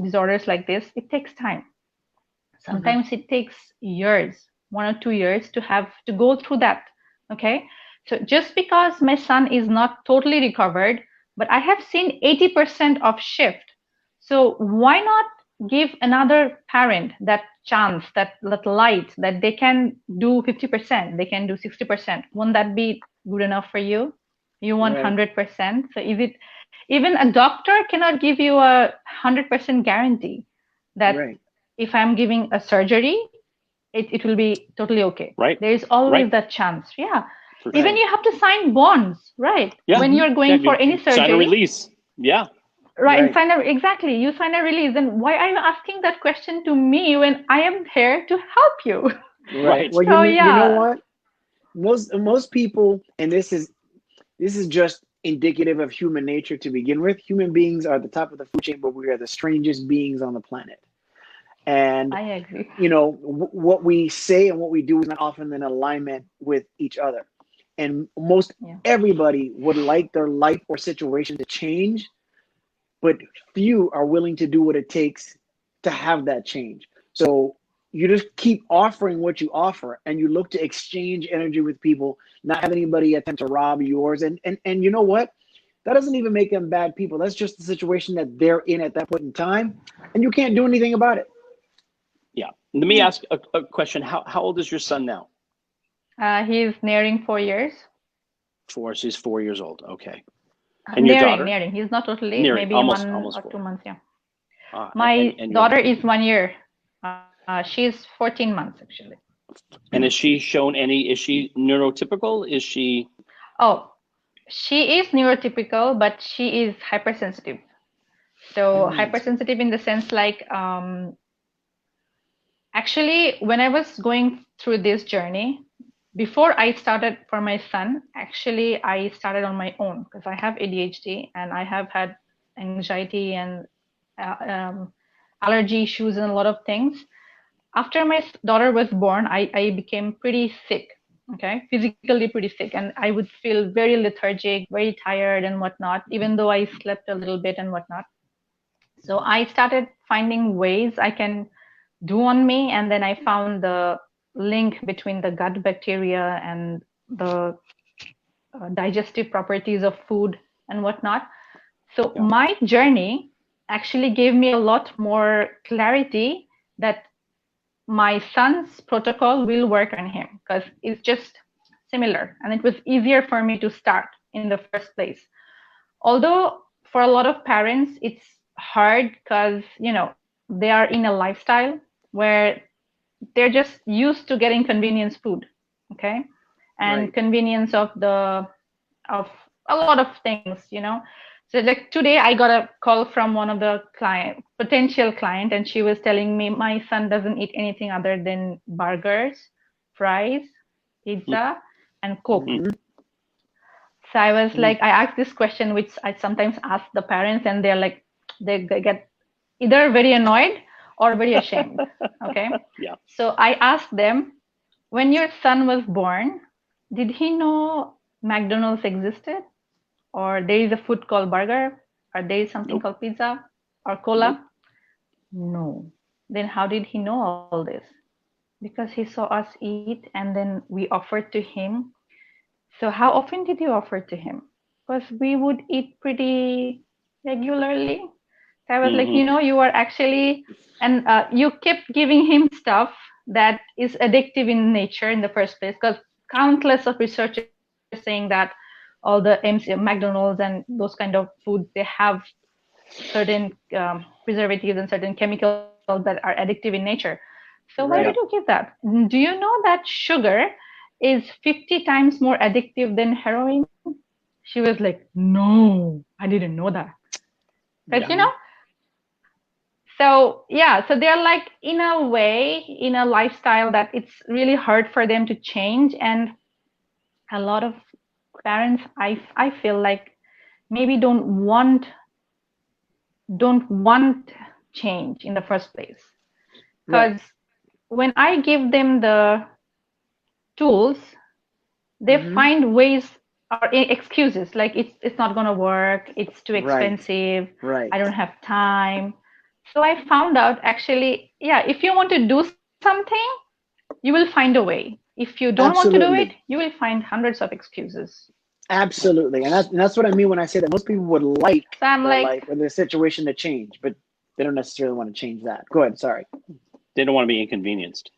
Speaker 2: disorders like this, it takes time. Sometimes it takes years, 1 or 2 years to go through that. Okay. So just because my son is not totally recovered, but I have seen 80% of shift. So why not give another parent that chance, that light, that they can do 50%, they can do 60%. Won't that be good enough for you? You want 100%. So is it, even a doctor cannot give you a 100% guarantee that if I'm giving a surgery, it will be totally okay.
Speaker 1: Right.
Speaker 2: There is always that chance. Yeah.
Speaker 1: For
Speaker 2: Even
Speaker 1: sure.
Speaker 2: you have to sign bonds, right?
Speaker 1: Yeah.
Speaker 2: When you're going for any surgery.
Speaker 1: Sign a release. Yeah.
Speaker 2: Right. Exactly. You sign a release. Then why are you asking that question to me when I am here to help you?
Speaker 1: Right.
Speaker 3: Well,
Speaker 2: So,
Speaker 3: you know what? Most people, and this is just indicative of human nature to begin with. Human beings are at the top of the food chain, but we are the strangest beings on the planet. And
Speaker 2: I agree.
Speaker 3: What we say and what we do is not often in alignment with each other. And everybody would like their life or situation to change, but few are willing to do what it takes to have that change. So you just keep offering what you offer, and you look to exchange energy with people, not have anybody attempt to rob yours. And you know what? That doesn't even make them bad people. That's just the situation that they're in at that point in time, and you can't do anything about it.
Speaker 1: Yeah. Let me ask a question. How old is your son now?
Speaker 2: He's nearing 4 years.
Speaker 1: So he's 4 years old. Okay. And your daughter?
Speaker 2: Nearing. He's not totally.
Speaker 1: Nearing.
Speaker 2: Maybe
Speaker 1: almost
Speaker 2: 1 or
Speaker 1: 4.
Speaker 2: 2 months. Yeah.
Speaker 1: My
Speaker 2: daughter is 1 year. She's 14 months actually.
Speaker 1: And has she shown is she neurotypical? Is she?
Speaker 2: Oh, she is neurotypical, but she is hypersensitive. So hypersensitive in the sense like, actually, when I was going through this journey, before I started for my son, actually, I started on my own because I have ADHD and I have had anxiety and allergy issues and a lot of things. After my daughter was born, I became pretty sick, okay, physically pretty sick. And I would feel very lethargic, very tired and whatnot, even though I slept a little bit and whatnot. So I started finding ways I can do on me. And then I found the link between the gut bacteria and the digestive properties of food and whatnot. So my journey actually gave me a lot more clarity that my son's protocol will work on him because it's just similar, and it was easier for me to start in the first place. Although for a lot of parents it's hard because they are in a lifestyle where they're just used to getting convenience food, okay, and convenience of a lot of things. So like today I got a call from one of the potential client, and she was telling me my son doesn't eat anything other than burgers, fries, pizza, and Coke. So I was like, I asked this question, which I sometimes ask the parents, and they're like, they get either very annoyed or very ashamed. Okay.
Speaker 1: Yeah.
Speaker 2: So I asked them, when your son was born, did he know McDonald's existed? Or there is a food called burger? Or there is something
Speaker 1: Nope.
Speaker 2: called pizza or cola?
Speaker 1: Nope.
Speaker 2: No. Then how did he know all this? Because he saw us eat and then we offered to him. So how often did you offer to him? Because we would eat pretty regularly. So I was like,
Speaker 1: Mm-hmm.
Speaker 2: you are actually, and you kept giving him stuff that is addictive in nature in the first place, because countless of researchers saying that all the McDonald's and those kind of food, they have certain preservatives and certain chemicals that are addictive in nature. So why did you
Speaker 3: Right.
Speaker 2: give that? Do you know that sugar is 50 times more addictive than heroin? She was like, no, I didn't know that. Because,
Speaker 3: Yeah.
Speaker 2: so yeah, so they're like in a way, in a lifestyle that it's really hard for them to change. And a lot of parents, I feel like maybe don't want change in the first place.
Speaker 3: Right.
Speaker 2: Because when I give them the tools, they
Speaker 3: Mm-hmm.
Speaker 2: find ways or excuses like it's not going to work, it's too
Speaker 3: Right.
Speaker 2: expensive,
Speaker 3: Right.
Speaker 2: I don't have time. So I found out actually, yeah, if you want to do something, you will find a way. If you don't want to do it,
Speaker 3: Absolutely.
Speaker 2: you will find hundreds of excuses.
Speaker 3: Absolutely. And that's what I mean when I say that most people would like
Speaker 2: So I'm
Speaker 3: their
Speaker 2: like,
Speaker 3: life or their situation to change, but they don't necessarily want to change that. Go ahead. Sorry.
Speaker 1: They don't want to be inconvenienced.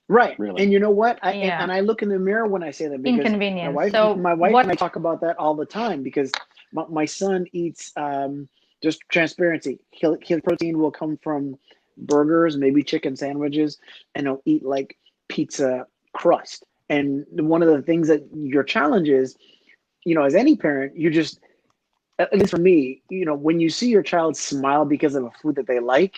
Speaker 3: Right.
Speaker 1: Really.
Speaker 3: And you know what?
Speaker 2: yeah,
Speaker 3: And I look in the mirror when I say that because my
Speaker 2: inconvenience.
Speaker 3: wife,
Speaker 2: So
Speaker 3: my wife and I
Speaker 2: what?
Speaker 3: talk about that all the time because my son eats, just transparency. His protein will come from burgers, maybe chicken sandwiches, and he'll eat like pizza crust. And one of the things that your challenge is, as any parent, you just, at least for me, when you see your child smile because of a food that they like,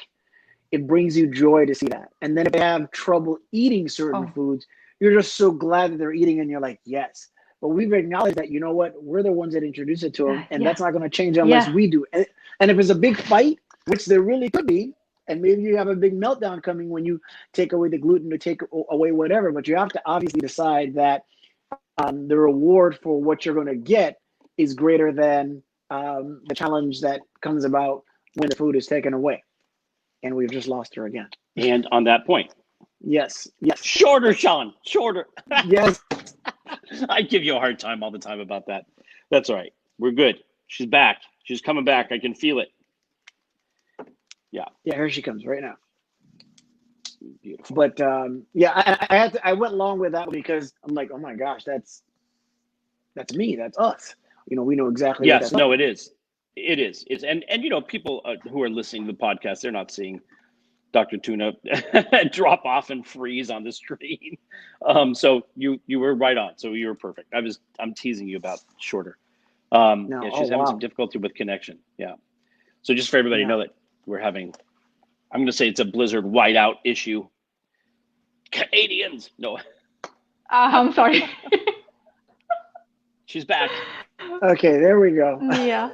Speaker 3: it brings you joy to see that. And then if they have trouble eating certain
Speaker 2: Oh,
Speaker 3: foods, you're just so glad that they're eating and you're like, yes. But we've acknowledged that, you know what, we're the ones that introduce it to them, and
Speaker 2: yeah,
Speaker 3: that's not going to change unless
Speaker 2: yeah,
Speaker 3: we do. And if it's a big fight, which there really could be, and maybe you have a big meltdown coming when you take away the gluten or take away whatever, but you have to obviously decide that the reward for what you're going to get is greater than the challenge that comes about when the food is taken away. And we've just lost her again.
Speaker 1: And on that point,
Speaker 3: Yes, yes,
Speaker 1: shorter, Shawn, shorter.
Speaker 3: yes.
Speaker 1: I give you a hard time all the time about that. That's all right. We're good. She's back. She's coming back. I can feel it. Yeah.
Speaker 3: Yeah, here she comes right now.
Speaker 1: Beautiful.
Speaker 3: But yeah, I went along with that one because I'm like, oh my gosh, that's me, that's us. We know exactly what
Speaker 1: Yes.
Speaker 3: that's
Speaker 1: No,
Speaker 3: like.
Speaker 1: it is. It is. It's and people who are listening to the podcast, they're not seeing Dr. Tuna drop off and freeze on the screen. So you were right on. So you were perfect. I'm teasing you about shorter.
Speaker 3: No,
Speaker 1: Yeah,
Speaker 3: oh
Speaker 1: she's having some
Speaker 3: wow,
Speaker 1: difficulty with connection. Yeah. So just for everybody to
Speaker 3: yeah.
Speaker 1: know that we're having, I'm going to say it's a blizzard whiteout issue. Canadians. No,
Speaker 2: I'm sorry.
Speaker 1: she's back.
Speaker 3: Okay, there we go.
Speaker 2: Yeah,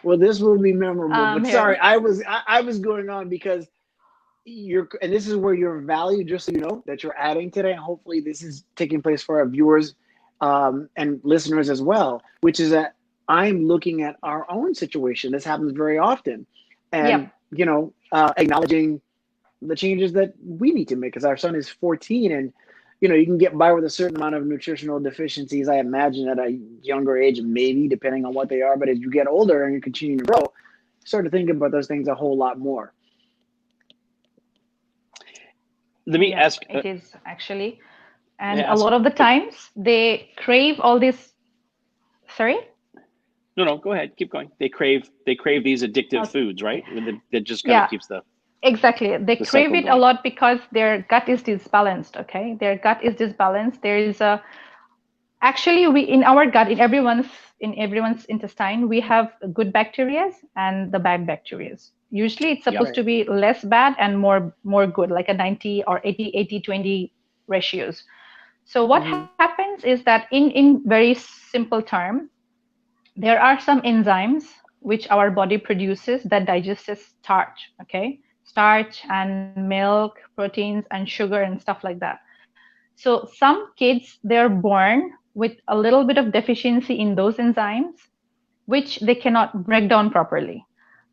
Speaker 3: Well, this will be memorable.
Speaker 2: I'm
Speaker 3: But sorry,
Speaker 2: here.
Speaker 3: I was going on because and this is where your value, just so you know, that you're adding today, and hopefully this is taking place for our viewers and listeners as well, which is that I'm looking at our own situation. This happens very often, and
Speaker 2: Yep.
Speaker 3: acknowledging the changes that we need to make because our son is 14, and you can get by with a certain amount of nutritional deficiencies, I imagine, at a younger age, maybe depending on what they are. But as you get older and you continue to grow, you start to think about those things a whole lot more.
Speaker 1: Let me
Speaker 2: Yeah,
Speaker 1: ask.
Speaker 2: it is actually.
Speaker 1: May
Speaker 2: And
Speaker 1: I
Speaker 2: a
Speaker 1: ask?
Speaker 2: lot of the times they crave all this. Sorry?
Speaker 1: No, go ahead. Keep going. They crave these addictive
Speaker 2: Okay.
Speaker 1: foods, right? That just kind of
Speaker 2: Yeah,
Speaker 1: keeps
Speaker 2: exactly. They
Speaker 1: the
Speaker 2: crave
Speaker 1: cycle
Speaker 2: it a
Speaker 1: going.
Speaker 2: lot because their gut is disbalanced. Okay, their gut is disbalanced. There is a actually we in our gut in everyone's intestine we have good bacteria and the bad bacteria. Usually it's
Speaker 1: Yep.
Speaker 2: supposed to
Speaker 3: Right.
Speaker 2: be less bad and more good, like a 90 or 80-20 ratios. So what
Speaker 3: Mm-hmm.
Speaker 2: happens is that in very simple term, there are some enzymes which our body produces that digests starch. Okay, starch and milk, proteins and sugar and stuff like that. So some kids, they're born with a little bit of deficiency in those enzymes, which they cannot break down properly.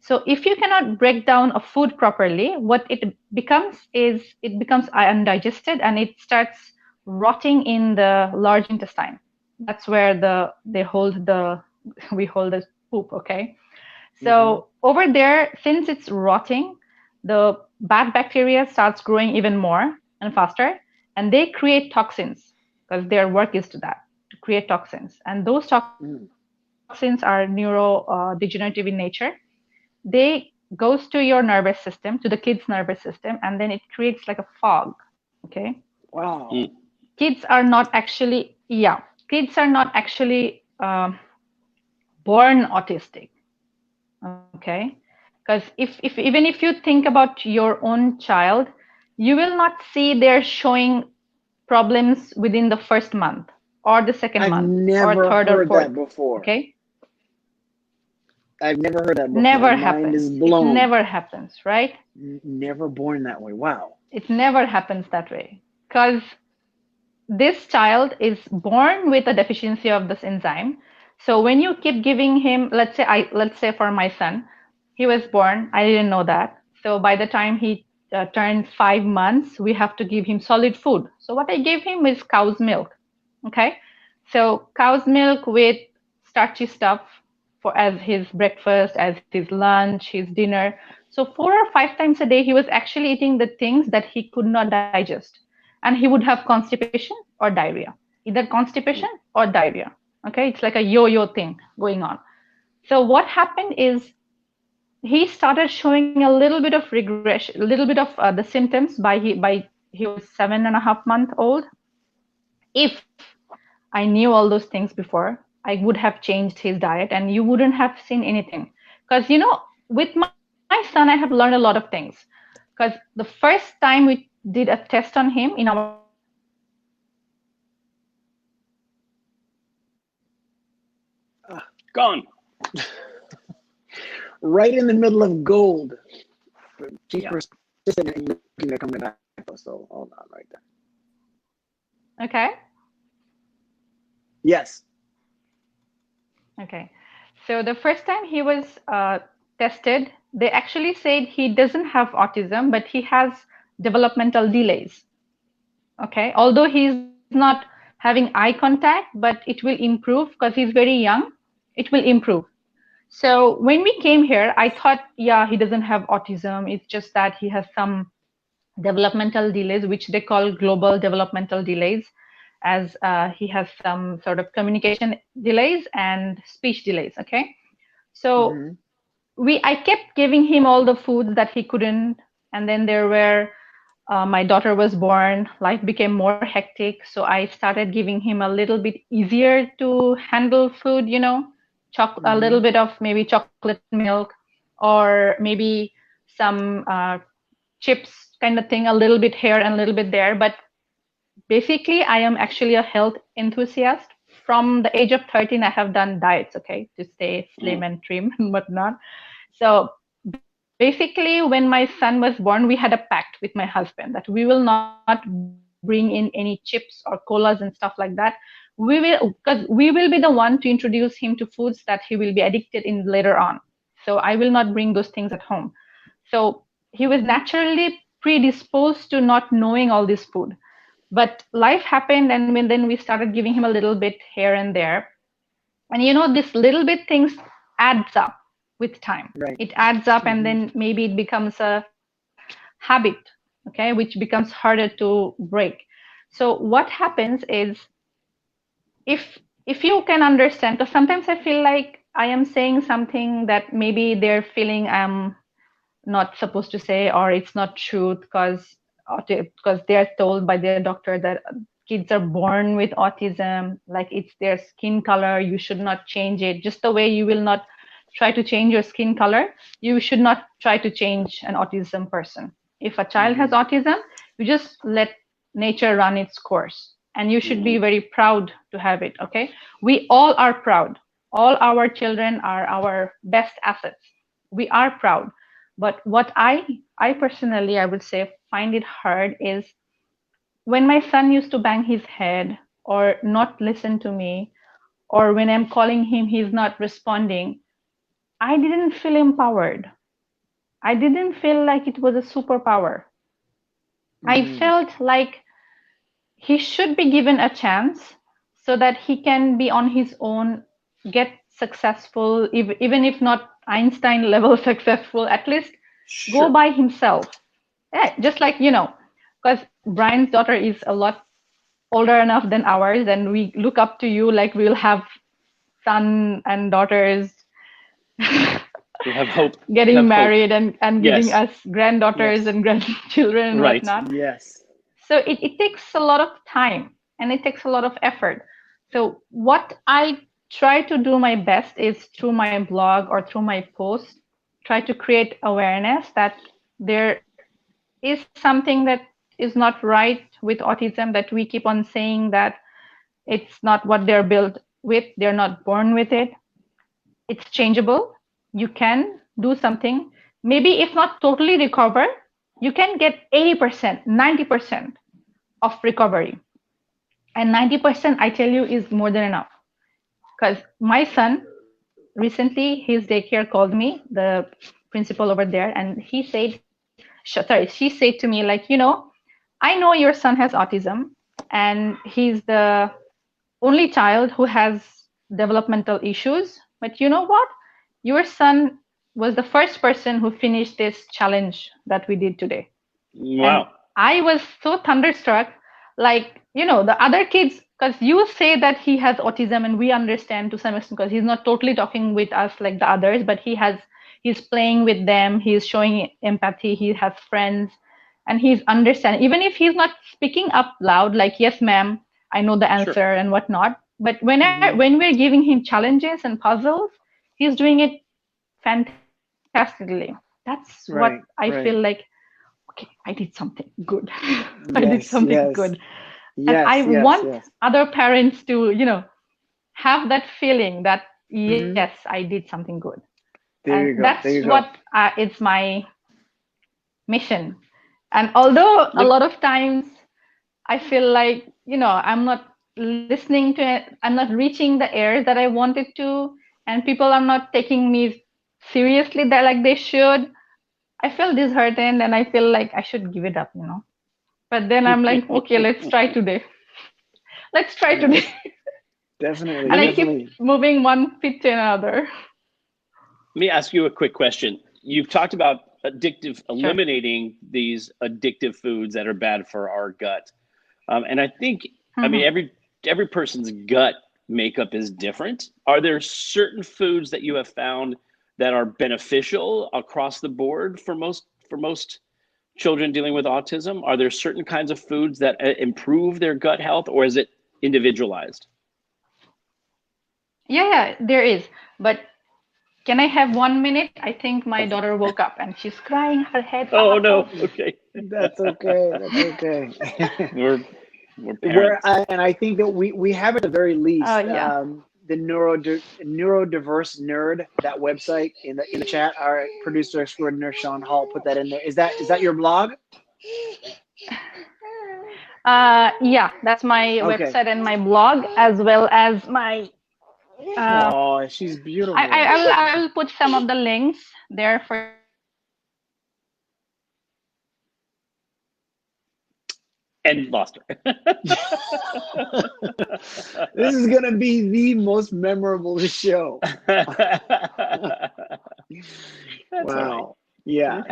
Speaker 2: So if you cannot break down a food properly, what it becomes is it becomes undigested and it starts rotting in the large intestine. That's where we hold the poop, okay? So over there, since it's rotting, the bad bacteria starts growing even more and faster, and they create toxins because their work is to create toxins. And those toxins are neurodegenerative in nature. They goes to your nervous system, to the kid's nervous system, and then it creates like a fog. Okay.
Speaker 3: Wow.
Speaker 2: Kids are not actually, born autistic. Okay. Because if even if you think about your own child, you will not see they're showing problems within the first month or the second month or third or fourth.
Speaker 3: That before.
Speaker 2: Okay.
Speaker 3: I've never heard that before.
Speaker 2: Never
Speaker 3: My
Speaker 2: happens.
Speaker 3: mind is blown.
Speaker 2: It never happens, right?
Speaker 3: Never born that way. Wow.
Speaker 2: It never happens that way because this child is born with a deficiency of this enzyme. So when you keep giving him, let's say for my son, he was born, I didn't know that. So by the time he turned 5 months, we have to give him solid food. So what I gave him is cow's milk. Okay. So cow's milk with starchy stuff as his breakfast, as his lunch, his dinner. So 4 or 5 times a day, he was actually eating the things that he could not digest. And he would have constipation or diarrhea, either constipation or diarrhea. Okay, it's like a yo-yo thing going on. So what happened is he started showing a little bit of regression, a little bit of the symptoms by he was 7.5 months old. If I knew all those things before, I would have changed his diet and you wouldn't have seen anything. Because, with my son, I have learned a lot of things. Because the first time we did a test on him in our
Speaker 1: Gone.
Speaker 3: Right in the middle of gold. Keep persistent and you're coming back. So hold on right there.
Speaker 2: Okay.
Speaker 3: Yes.
Speaker 2: Okay. So the first time he was tested, they actually said he doesn't have autism, but he has developmental delays. Okay. Although he's not having eye contact, but it will improve because he's very young. It will improve. So when we came here, I thought, he doesn't have autism. It's just that he has some developmental delays, which they call global developmental delays, as he has some sort of communication delays and speech delays. Okay. So I kept giving him all the foods that he couldn't. And then there were, my daughter was born, life became more hectic. So I started giving him a little bit easier to handle food, a little bit of maybe chocolate milk or maybe some chips kind of thing, a little bit here and a little bit there. But basically, I am actually a health enthusiast. From the age of 13, I have done diets, okay, to stay slim and trim and whatnot. So basically, when my son was born, we had a pact with my husband that we will not bring in any chips or colas and stuff like that. Because we will be the one to introduce him to foods that he will be addicted in later on. So I will not bring those things at home. So he was naturally predisposed to not knowing all this food. But life happened, and then we started giving him a little bit here and there. And this little bit things adds up with time.
Speaker 3: Right.
Speaker 2: It adds up, and then maybe it becomes a habit, okay, which becomes harder to break. So what happens is, if you can understand, because sometimes I feel like I am saying something that maybe they're feeling I'm not supposed to say, or it's not truth because they're told by their doctor that kids are born with autism, like it's their skin color, you should not change it. Just the way you will not try to change your skin color, you should not try to change an autism person. If a child has autism, you just let nature run its course, and you should be very proud to have it. Okay, we all are proud. All our children are our best assets. We are proud. But what I personally, I would say, find it hard is when my son used to bang his head or not listen to me, or when I'm calling him, he's not responding. I didn't feel empowered. I didn't feel like it was a superpower. I felt like he should be given a chance so that he can be on his own, get successful, even if not Einstein level successful, at least go by himself. Yeah, just like, because Brian's daughter is a lot older enough than ours, and we look up to you like we'll have son and daughters.
Speaker 1: We have hope.
Speaker 2: Getting married and
Speaker 1: Yes.
Speaker 2: giving us granddaughters and grandchildren and
Speaker 1: Right.
Speaker 2: whatnot.
Speaker 3: Yes.
Speaker 2: So it takes a lot of time and it takes a lot of effort. So what I try to do my best is through my blog or through my posts, try to create awareness that there is something that is not right with autism, that we keep on saying that it's not what they're built with, they're not born with it. It's changeable. You can do something. Maybe if not totally recover, you can get 80%, 90% of recovery. And 90%, I tell you, is more than enough. Because my son, recently, his daycare called me, the principal over there, and she said to me, like, I know your son has autism, and he's the only child who has developmental issues. But you know what? Your son was the first person who finished this challenge that we did today.
Speaker 1: Wow.
Speaker 2: And I was so thunderstruck, like, the other kids, because you say that he has autism and we understand to some extent because he's not totally talking with us like the others, but he's playing with them, he's showing empathy, he has friends, and he's understanding. Even if he's not speaking up loud, like, yes, ma'am, I know the answer and whatnot. But when we're giving him challenges and puzzles, he's doing it fantastically. That's what I feel like. Okay, I did something good. I did something good. And I want other parents to, have that feeling that, yes, I did something good.
Speaker 3: There you go.
Speaker 2: That's what it's my mission. And although a lot of times I feel like, I'm not listening to it, I'm not reaching the air that I wanted to, and people are not taking me seriously that like they should, I feel disheartened and I feel like I should give it up, But then I'm like, okay, let's try today. Let's try today.
Speaker 3: Definitely.
Speaker 2: And I keep moving one feet to another.
Speaker 1: Let me ask you a quick question. You've talked about eliminating these addictive foods that are bad for our gut. And I think, I mean, every person's gut makeup is different. Are there certain foods that you have found that are beneficial across the board for most children dealing with autism? Are there certain kinds of foods that improve their gut health, or is it individualized?
Speaker 2: Yeah, there is. But can I have 1 minute? I think my daughter woke up and she's crying her head off.
Speaker 1: Oh no, okay.
Speaker 3: That's okay. That's okay.
Speaker 1: We're parents.
Speaker 3: And I think that we have at the very least the Neurodiverse Nerd, that website in the chat. Our producer extraordinaire Shawn Hall put that in there. Is that your blog?
Speaker 2: Yeah, that's my website and my blog, as well as my.
Speaker 3: Oh, she's beautiful.
Speaker 2: I will put some of the links there for.
Speaker 1: And lost her.
Speaker 3: This is gonna be the most memorable show.
Speaker 1: Wow.
Speaker 3: Right. Yeah.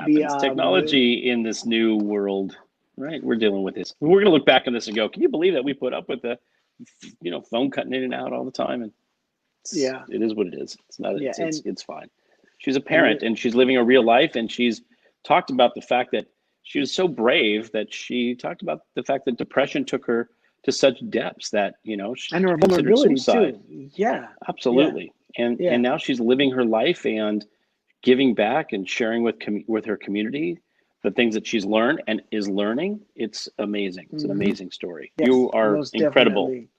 Speaker 1: Technology in this new world, right? We're dealing with this. We're gonna look back on this and go, can you believe that we put up with the phone cutting in and out all the time? And it is what it is. It's not it's fine. She's a parent and she's living a real life, and she's talked about the fact that she was so brave that she talked about the fact that depression took her to such depths that, she
Speaker 3: and her
Speaker 1: considered
Speaker 3: vulnerability
Speaker 1: suicide.
Speaker 3: too. Yeah.
Speaker 1: Absolutely. Yeah. And now she's living her life and giving back and sharing with her community the things that she's learned and is learning. It's amazing. It's an amazing story.
Speaker 3: Yes,
Speaker 1: you are incredible.
Speaker 3: Definitely.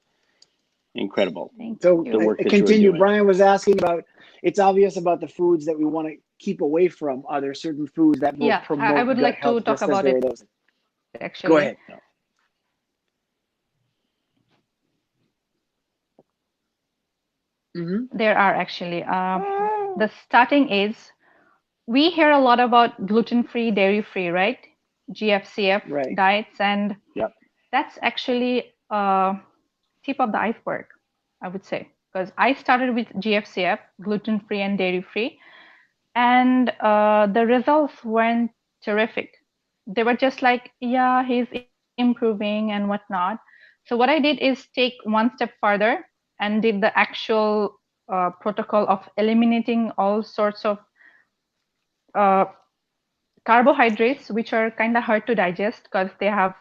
Speaker 1: Incredible.
Speaker 3: So
Speaker 1: the work that
Speaker 3: continue.
Speaker 1: you are doing.
Speaker 3: Brian was asking about, it's obvious about the foods that we want to keep away from? Are there certain foods that will
Speaker 2: Yeah,
Speaker 3: promote
Speaker 2: I would
Speaker 3: gut
Speaker 2: like
Speaker 3: health
Speaker 2: to talk
Speaker 3: just as
Speaker 2: about
Speaker 3: there are
Speaker 2: it
Speaker 3: those?
Speaker 2: actually.
Speaker 3: Go ahead.
Speaker 2: There are actually. The starting is, we hear a lot about gluten-free, dairy-free, right? GFCF
Speaker 3: Right.
Speaker 2: diets, and
Speaker 3: Yep.
Speaker 2: that's actually tip of the iceberg, I would say, because I started with GFCF, gluten-free and dairy-free, and the results weren't terrific. They were just like, yeah, he's improving and whatnot. So what I did is take one step further and did the actual protocol of eliminating all sorts of uh, carbohydrates, which are kind of hard to digest because they are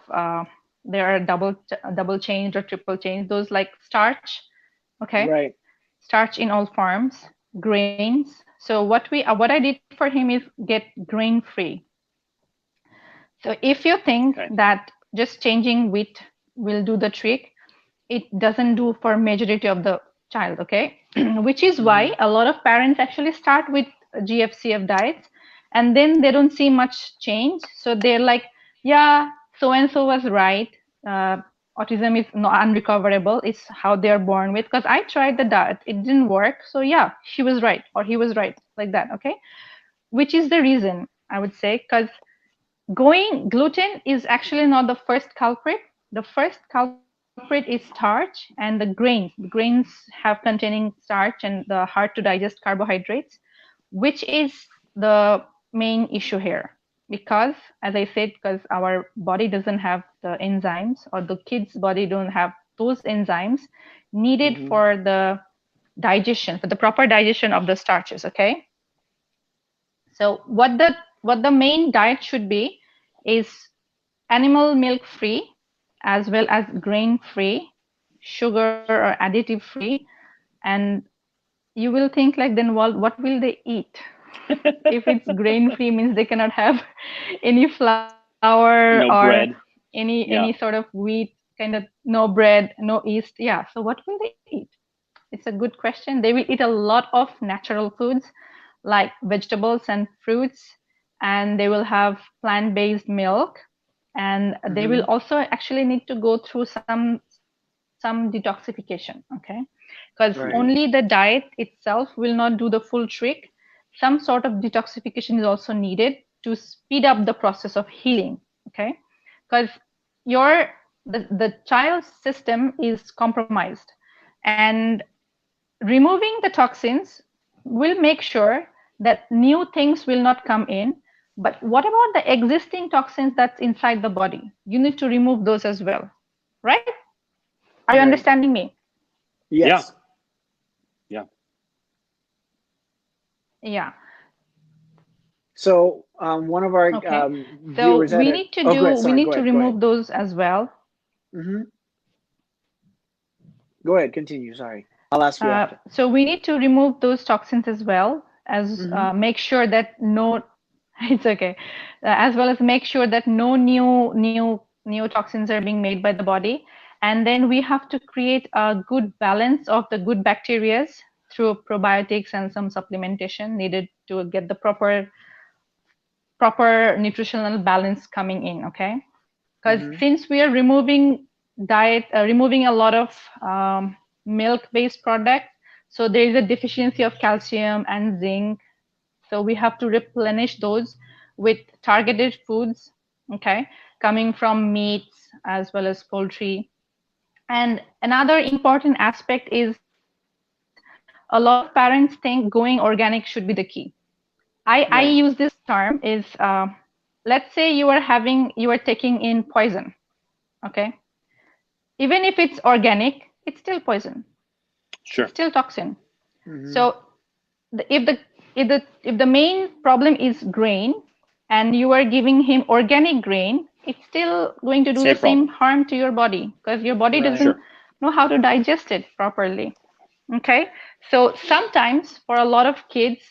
Speaker 2: double chains or triple chains. Those like starch, okay,
Speaker 3: Right.
Speaker 2: starch in all forms, grains. So what I did for him is get grain free. So if you think that just changing wheat will do the trick, it doesn't do for majority of the child, okay? Which is why a lot of parents actually start with GFCF diets and then they don't see much change. So they're like, yeah, so and so was right. Autism is not unrecoverable. It's how they're born with. Because I tried the diet, it didn't work. So yeah, she was right or he was right, like that, okay? Which is the reason I would say, because gluten is actually not the first culprit. The first culprit is starch and the grains. The grains have containing starch and the hard to digest carbohydrates, which is the main issue here. Because, as I said, because our body doesn't have the enzymes, or the kid's body don't have those enzymes needed for the digestion, for the proper digestion of the starches. Okay. So what the main diet should be is animal milk free, as well as grain free, sugar or additive free. And you will think like, then what will they eat? If it's grain free, means they cannot have any flour
Speaker 1: No
Speaker 2: or
Speaker 1: bread.
Speaker 2: any sort of wheat, kind of no bread, no yeast. Yeah. So what will they eat? It's a good question. They will eat a lot of natural foods like vegetables and fruits, and they will have plant-based milk, and they will also actually need to go through some detoxification, okay? Because only the diet itself will not do the full trick. Some sort of detoxification is also needed to speed up the process of healing, okay? Because the child's system is compromised, and removing the toxins will make sure that new things will not come in. But what about the existing toxins that's inside the body? You need to remove those as well, right? Are you understanding me?
Speaker 3: Yes.
Speaker 2: Yeah.
Speaker 3: So one of our viewers
Speaker 2: so we need to remove those as well.
Speaker 3: Go ahead, continue. Sorry, I'll ask you after.
Speaker 2: So we need to remove those toxins as well as make sure that it's okay, as well as make sure that no new toxins are being made by the body. And then we have to create a good balance of the good bacteria through probiotics and some supplementation needed to get the proper nutritional balance coming in, okay? Because since we are removing a lot of milk-based product, so there is a deficiency of calcium and zinc. So we have to replenish those with targeted foods, okay, coming from meats as well as poultry. And another important aspect is a lot of parents think going organic should be the key. I use this term is, let's say you are taking in poison, okay? Even if it's organic, it's still poison.
Speaker 1: Sure.
Speaker 2: Still toxin. So if the main problem is grain and you are giving him organic grain, it's still going to do the same harm to your body because your body doesn't know how to digest it properly. Okay. So sometimes for a lot of kids,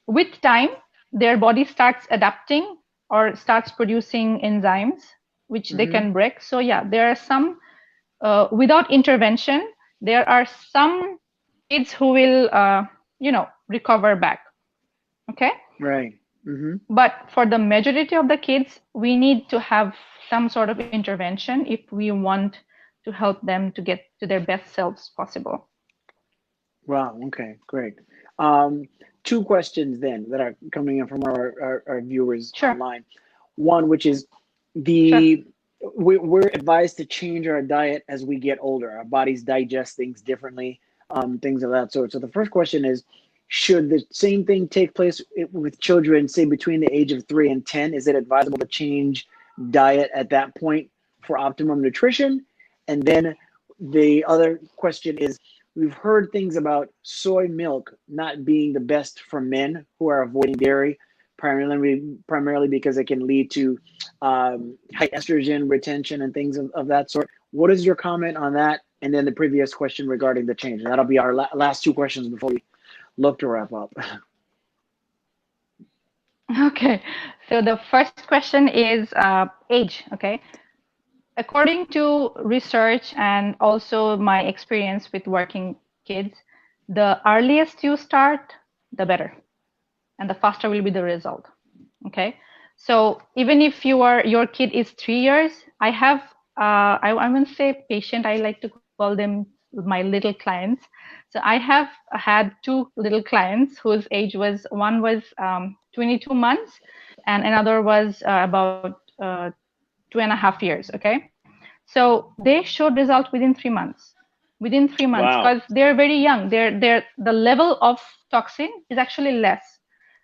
Speaker 2: with time, their body starts adapting or starts producing enzymes which they can break. So yeah, there are some without intervention, there are some kids who will recover back. Okay.
Speaker 3: Right. Mm-hmm.
Speaker 2: But for the majority of the kids, we need to have some sort of intervention if we want to help them to get to their best selves possible.
Speaker 3: Wow. Okay. Great. Two questions then that are coming in from our viewers
Speaker 2: Sure.
Speaker 3: online. One, which is
Speaker 2: Sure.
Speaker 3: we're advised to change our diet as we get older. Our bodies digest things differently, things of that sort. So the first question is, should the same thing take place with children, say between the age of 3 and 10? Is it advisable to change diet at that point for optimum nutrition? And then the other question is, we've heard things about soy milk not being the best for men who are avoiding dairy, primarily because it can lead to high estrogen retention and things of that sort. What is your comment on that? And then the previous question regarding the change. And that'll be our last two questions before we look to wrap up.
Speaker 2: Okay. So the first question is age. Okay. According to research and also my experience with working kids, the earliest you start, the better, and the faster will be the result. Okay. So even if your kid is 3 years, I have I won't say patient. I like to call them my little clients. So I have had 2 little clients whose age was, one was 22 months and another was about 2.5 years. Okay. So they showed result within 3 months. Within 3 months, because they're very young. The level of toxin is actually less.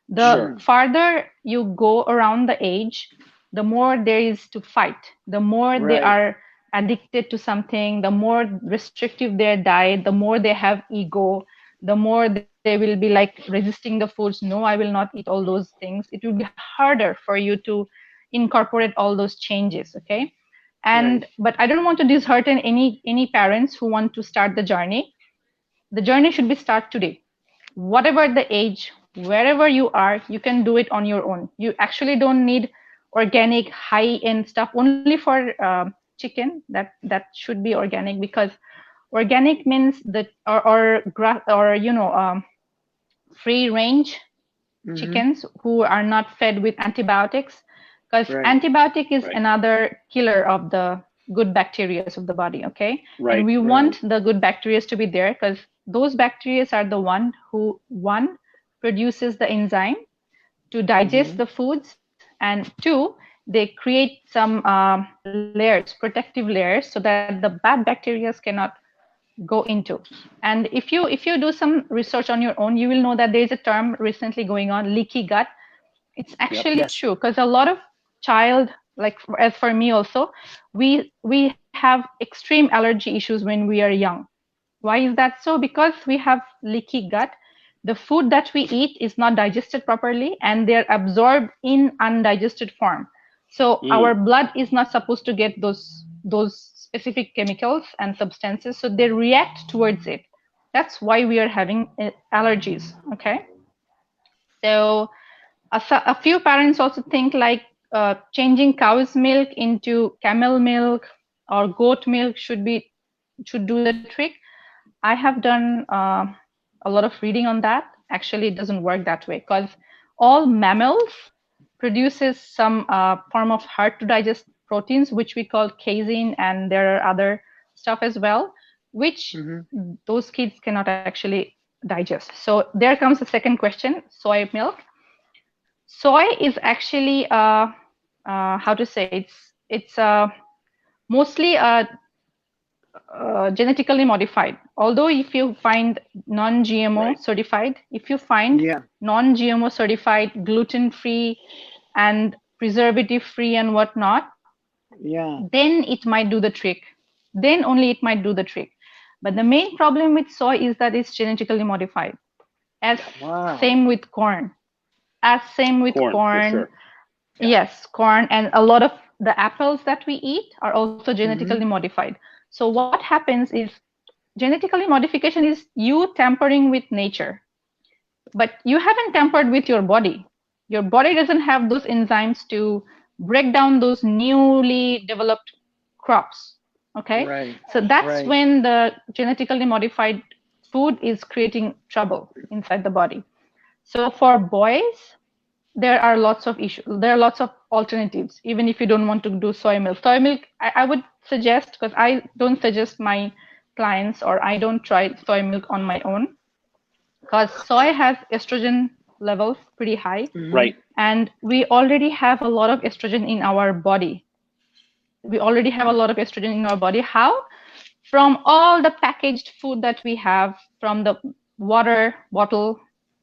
Speaker 2: The farther you go around the age, the more there is to fight. The more they are addicted to something, the more restrictive their diet, the more they have ego, the more they will be like resisting the foods. No, I will not eat all those things. It will be harder for you to incorporate all those changes. Okay. And but I don't want to dishearten any parents who want to start the journey. The journey should be start today. Whatever the age, wherever you are, you can do it on your own. You actually don't need organic high-end stuff only for chicken. That should be organic, because organic means that or free range chickens who are not fed with antibiotics, because antibiotic is another killer of the good bacteria of the body. Okay. And we want the good bacteria to be there, because those bacteria are the one produces the enzyme to digest the foods, and 2, they create some layers, protective layers, so that the bad bacteria cannot go into. And if you do some research on your own, you will know that there is a term recently going on, leaky gut. It's actually true, because a lot of child, like as for me also, we have extreme allergy issues when we are young. Why is that so? Because we have leaky gut. The food that we eat is not digested properly, and they're absorbed in undigested form. So our blood is not supposed to get those specific chemicals and substances, so they react towards it. That's why we are having allergies. Okay. So a few parents also think like changing cow's milk into camel milk or goat milk should do the trick. I have done a lot of reading on that. Actually, it doesn't work that way, because all mammals produces some form of hard to digest proteins, which we call casein, and there are other stuff as well, which those kids cannot actually digest. So there comes the second question: soy milk. Soy is actually how to say, it's mostly genetically modified. Although if you find non-GMO certified, if you find non-GMO certified, gluten-free and preservative-free and whatnot, then it might do the trick. Then only it might do the trick. But the main problem with soy is that it's genetically modified. As same with corn. As same with corn. Sure. Yes, corn, and a lot of the apples that we eat are also genetically modified. So what happens is, genetically modification is you tampering with nature, but you haven't tampered with your body. Your body doesn't have those enzymes to break down those newly developed crops. Okay. So that's when the genetically modified food is creating trouble inside the body. So for boys, there are lots of issues. There are lots of alternatives, even if you don't want to do soy milk. Soy milk, I would suggest, because I don't suggest my clients, or I don't try soy milk on my own, because soy has estrogen levels pretty high.
Speaker 1: Right.
Speaker 2: And we already have a lot of estrogen in our body. How? From all the packaged food that we have, from the water bottle,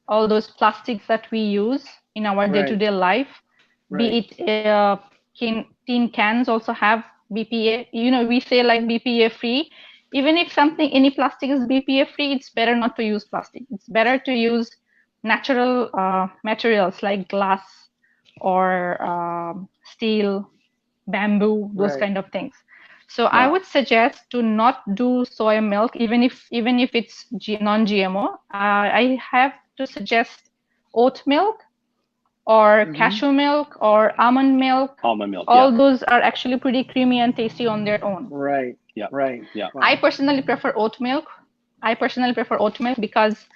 Speaker 2: all those plastics that we use in our day-to-day life, be it tin cans also have BPA. We say like BPA free. Even if any plastic is BPA free, it's better not to use plastic. It's better to use natural materials like glass or steel, bamboo, those kind of things. So I would suggest to not do soy milk, even if it's non-GMO. I have to suggest oat milk or cashew milk or almond milk.
Speaker 1: Almond milk.
Speaker 2: All those are actually pretty creamy and tasty on their own.
Speaker 3: Right.
Speaker 1: Yeah.
Speaker 3: Right.
Speaker 1: Yeah.
Speaker 3: Wow.
Speaker 2: I personally prefer oat milk. Because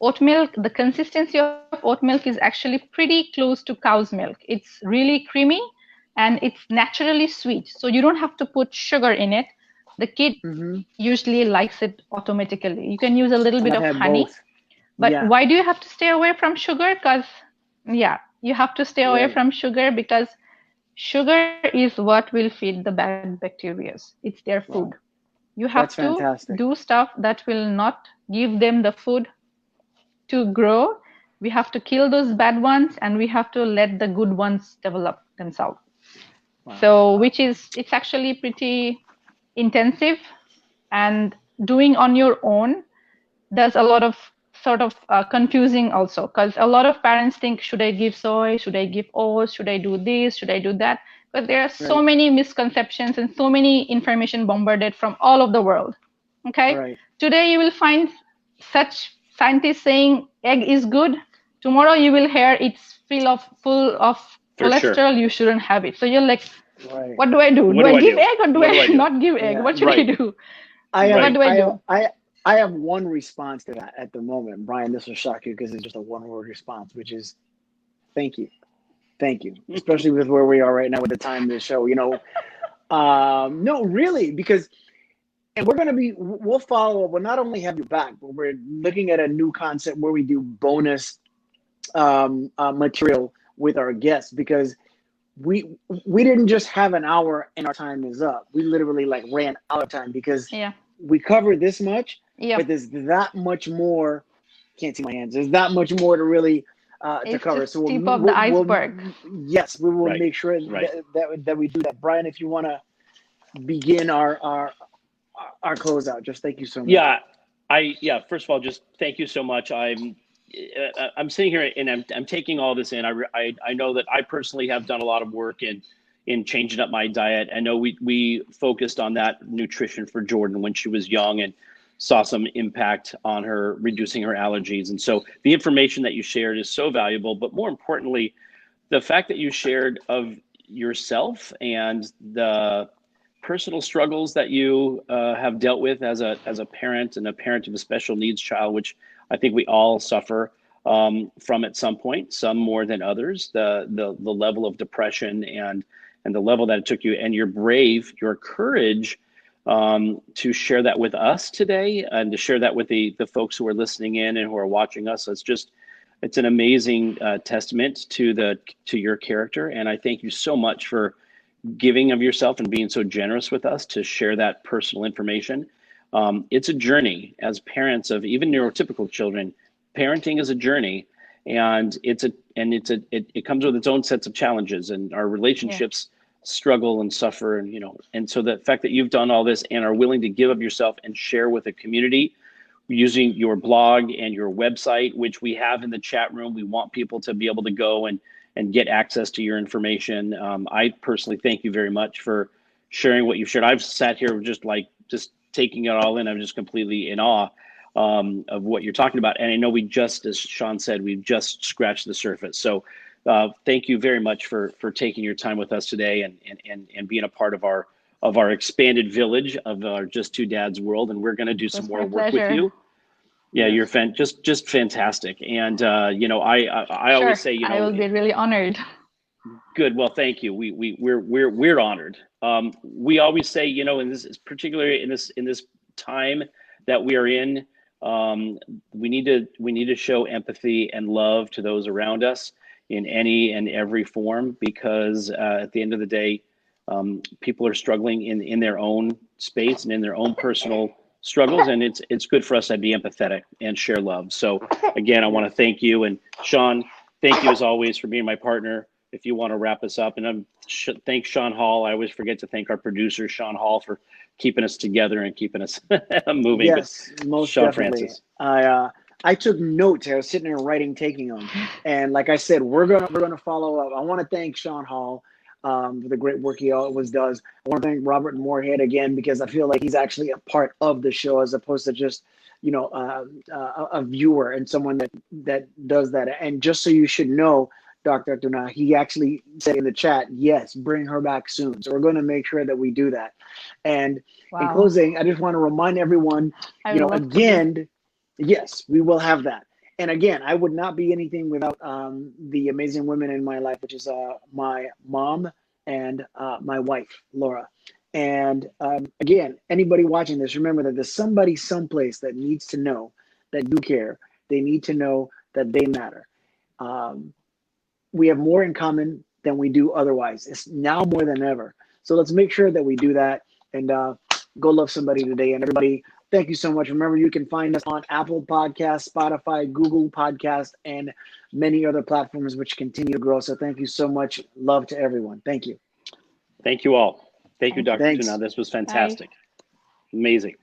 Speaker 2: oat milk, the consistency of oat milk is actually pretty close to cow's milk. It's really creamy and it's naturally sweet. So you don't have to put sugar in it. The kid usually likes it automatically. You can use a little bit of honey. But why do you have to stay away from sugar? Because, you have to stay away from sugar because sugar is what will feed the bad bacteria. It's their food. Wow. You have to do stuff that will not give them the food to grow. We have to kill those bad ones and we have to let the good ones develop themselves. Wow. So, it's actually pretty intensive, and doing on your own, there's a lot of sort of confusing also, because a lot of parents think, should I give soy? Should I give oats? Should I do this? Should I do that? But there are so many misconceptions and so many information bombarded from all over the world. Okay. Right. Today you will find such scientists saying egg is good. Tomorrow you will hear it's full of cholesterol. Sure. You shouldn't have it. So you're like, what do I do? Do I give egg or do I not give egg? What should I do? What do I do?
Speaker 3: I have one response to that at the moment, Brian. This will shock you because it's just a one-word response, which is thank you. Thank you, especially with where we are right now with the time of the show. No, really, because and we'll follow up. We'll not only have you back, but we're looking at a new concept where we do bonus material with our guests, because we didn't just have an hour and our time is up. We literally ran out of time because we covered this much, but there's that much more. Can't see my hands. There's that much more to really to cover.
Speaker 2: So tip of the iceberg.
Speaker 3: Yes, we will make sure that we do that. Brian, if you want to begin our closeout, just thank you so much.
Speaker 1: First of all, just thank you so much. I'm sitting here and I'm taking all this in. I know that I personally have done a lot of work in changing up my diet. I know we focused on that nutrition for Jordan when she was young and saw some impact on her, reducing her allergies. And so the information that you shared is so valuable, but more importantly, the fact that you shared of yourself and the personal struggles that you have dealt with as a parent and a parent of a special needs child, which I think we all suffer from at some point, some more than others, the level of depression and the level that it took you, and your courage to share that with us today and to share that with the folks who are listening in and who are watching us. It's an amazing testament to your character. And I thank you so much for giving of yourself and being so generous with us to share that personal information. It's a journey as parents of even neurotypical children. Parenting is a journey, and it comes with its own sets of challenges, and our relationships struggle and suffer, and so the fact that you've done all this and are willing to give of yourself and share with a community using your blog and your website, which we have in the chat room. We want people to be able to go and get access to your information. I personally thank you very much for sharing what you've shared. I've sat here just taking it all in. I'm just completely in awe of what you're talking about. And I know as Shawn said, we've just scratched the surface. So thank you very much for taking your time with us today and being a part of our expanded village of our Just Two Dads world. And we're going to do some more work with you. Yeah,
Speaker 3: Yes.
Speaker 1: you're just fantastic. And you know, I
Speaker 2: Sure,
Speaker 1: always say, you
Speaker 2: I
Speaker 1: know,
Speaker 2: will be really honored.
Speaker 1: good. Well, thank you. We're honored. We always say, you know, in this, particularly in this time that we are in, we need to show empathy and love to those around us in any and every form, because at the end of the day, people are struggling in their own space and in their own personal struggles, and it's good for us to be empathetic and share love. So again, I want to thank you, and Shawn, thank you as always for being my partner. If you want to wrap us up, and thank Sean Hall. I always forget to thank our producer Sean Hall for keeping us together and keeping us moving.
Speaker 3: Yes, most
Speaker 1: Sean
Speaker 3: definitely.
Speaker 1: Francis.
Speaker 3: I took notes. I was sitting there writing, taking them, and like I said, we're gonna follow up. I want to thank Sean Hall for the great work he always does. I want to thank Robert Moorhead again, because I feel like he's actually a part of the show as opposed to just, you know, a viewer and someone that does that. And just so you should know, Dr. Tunna, he actually said in the chat, yes, bring her back soon. So we're going to make sure that we do that. And in
Speaker 2: Wow.
Speaker 3: closing, I just want to remind everyone,
Speaker 2: I
Speaker 3: you know,
Speaker 2: would love to
Speaker 3: again, yes, we will have that. And again, I would not be anything without the amazing women in my life, which is my mom and my wife, Laura. And again, anybody watching this, remember that there's somebody someplace that needs to know that you care. They need to know that they matter. We have more in common than we do otherwise. It's now more than ever. So let's make sure that we do that, and go love somebody today. And everybody, thank you so much. Remember, you can find us on Apple Podcasts, Spotify, Google Podcasts, and many other platforms which continue to grow. So thank you so much. Love to everyone. Thank you.
Speaker 1: Thank you all. Thank you, Dr.
Speaker 3: Thanks.
Speaker 1: Tunna. This was fantastic. Amazing.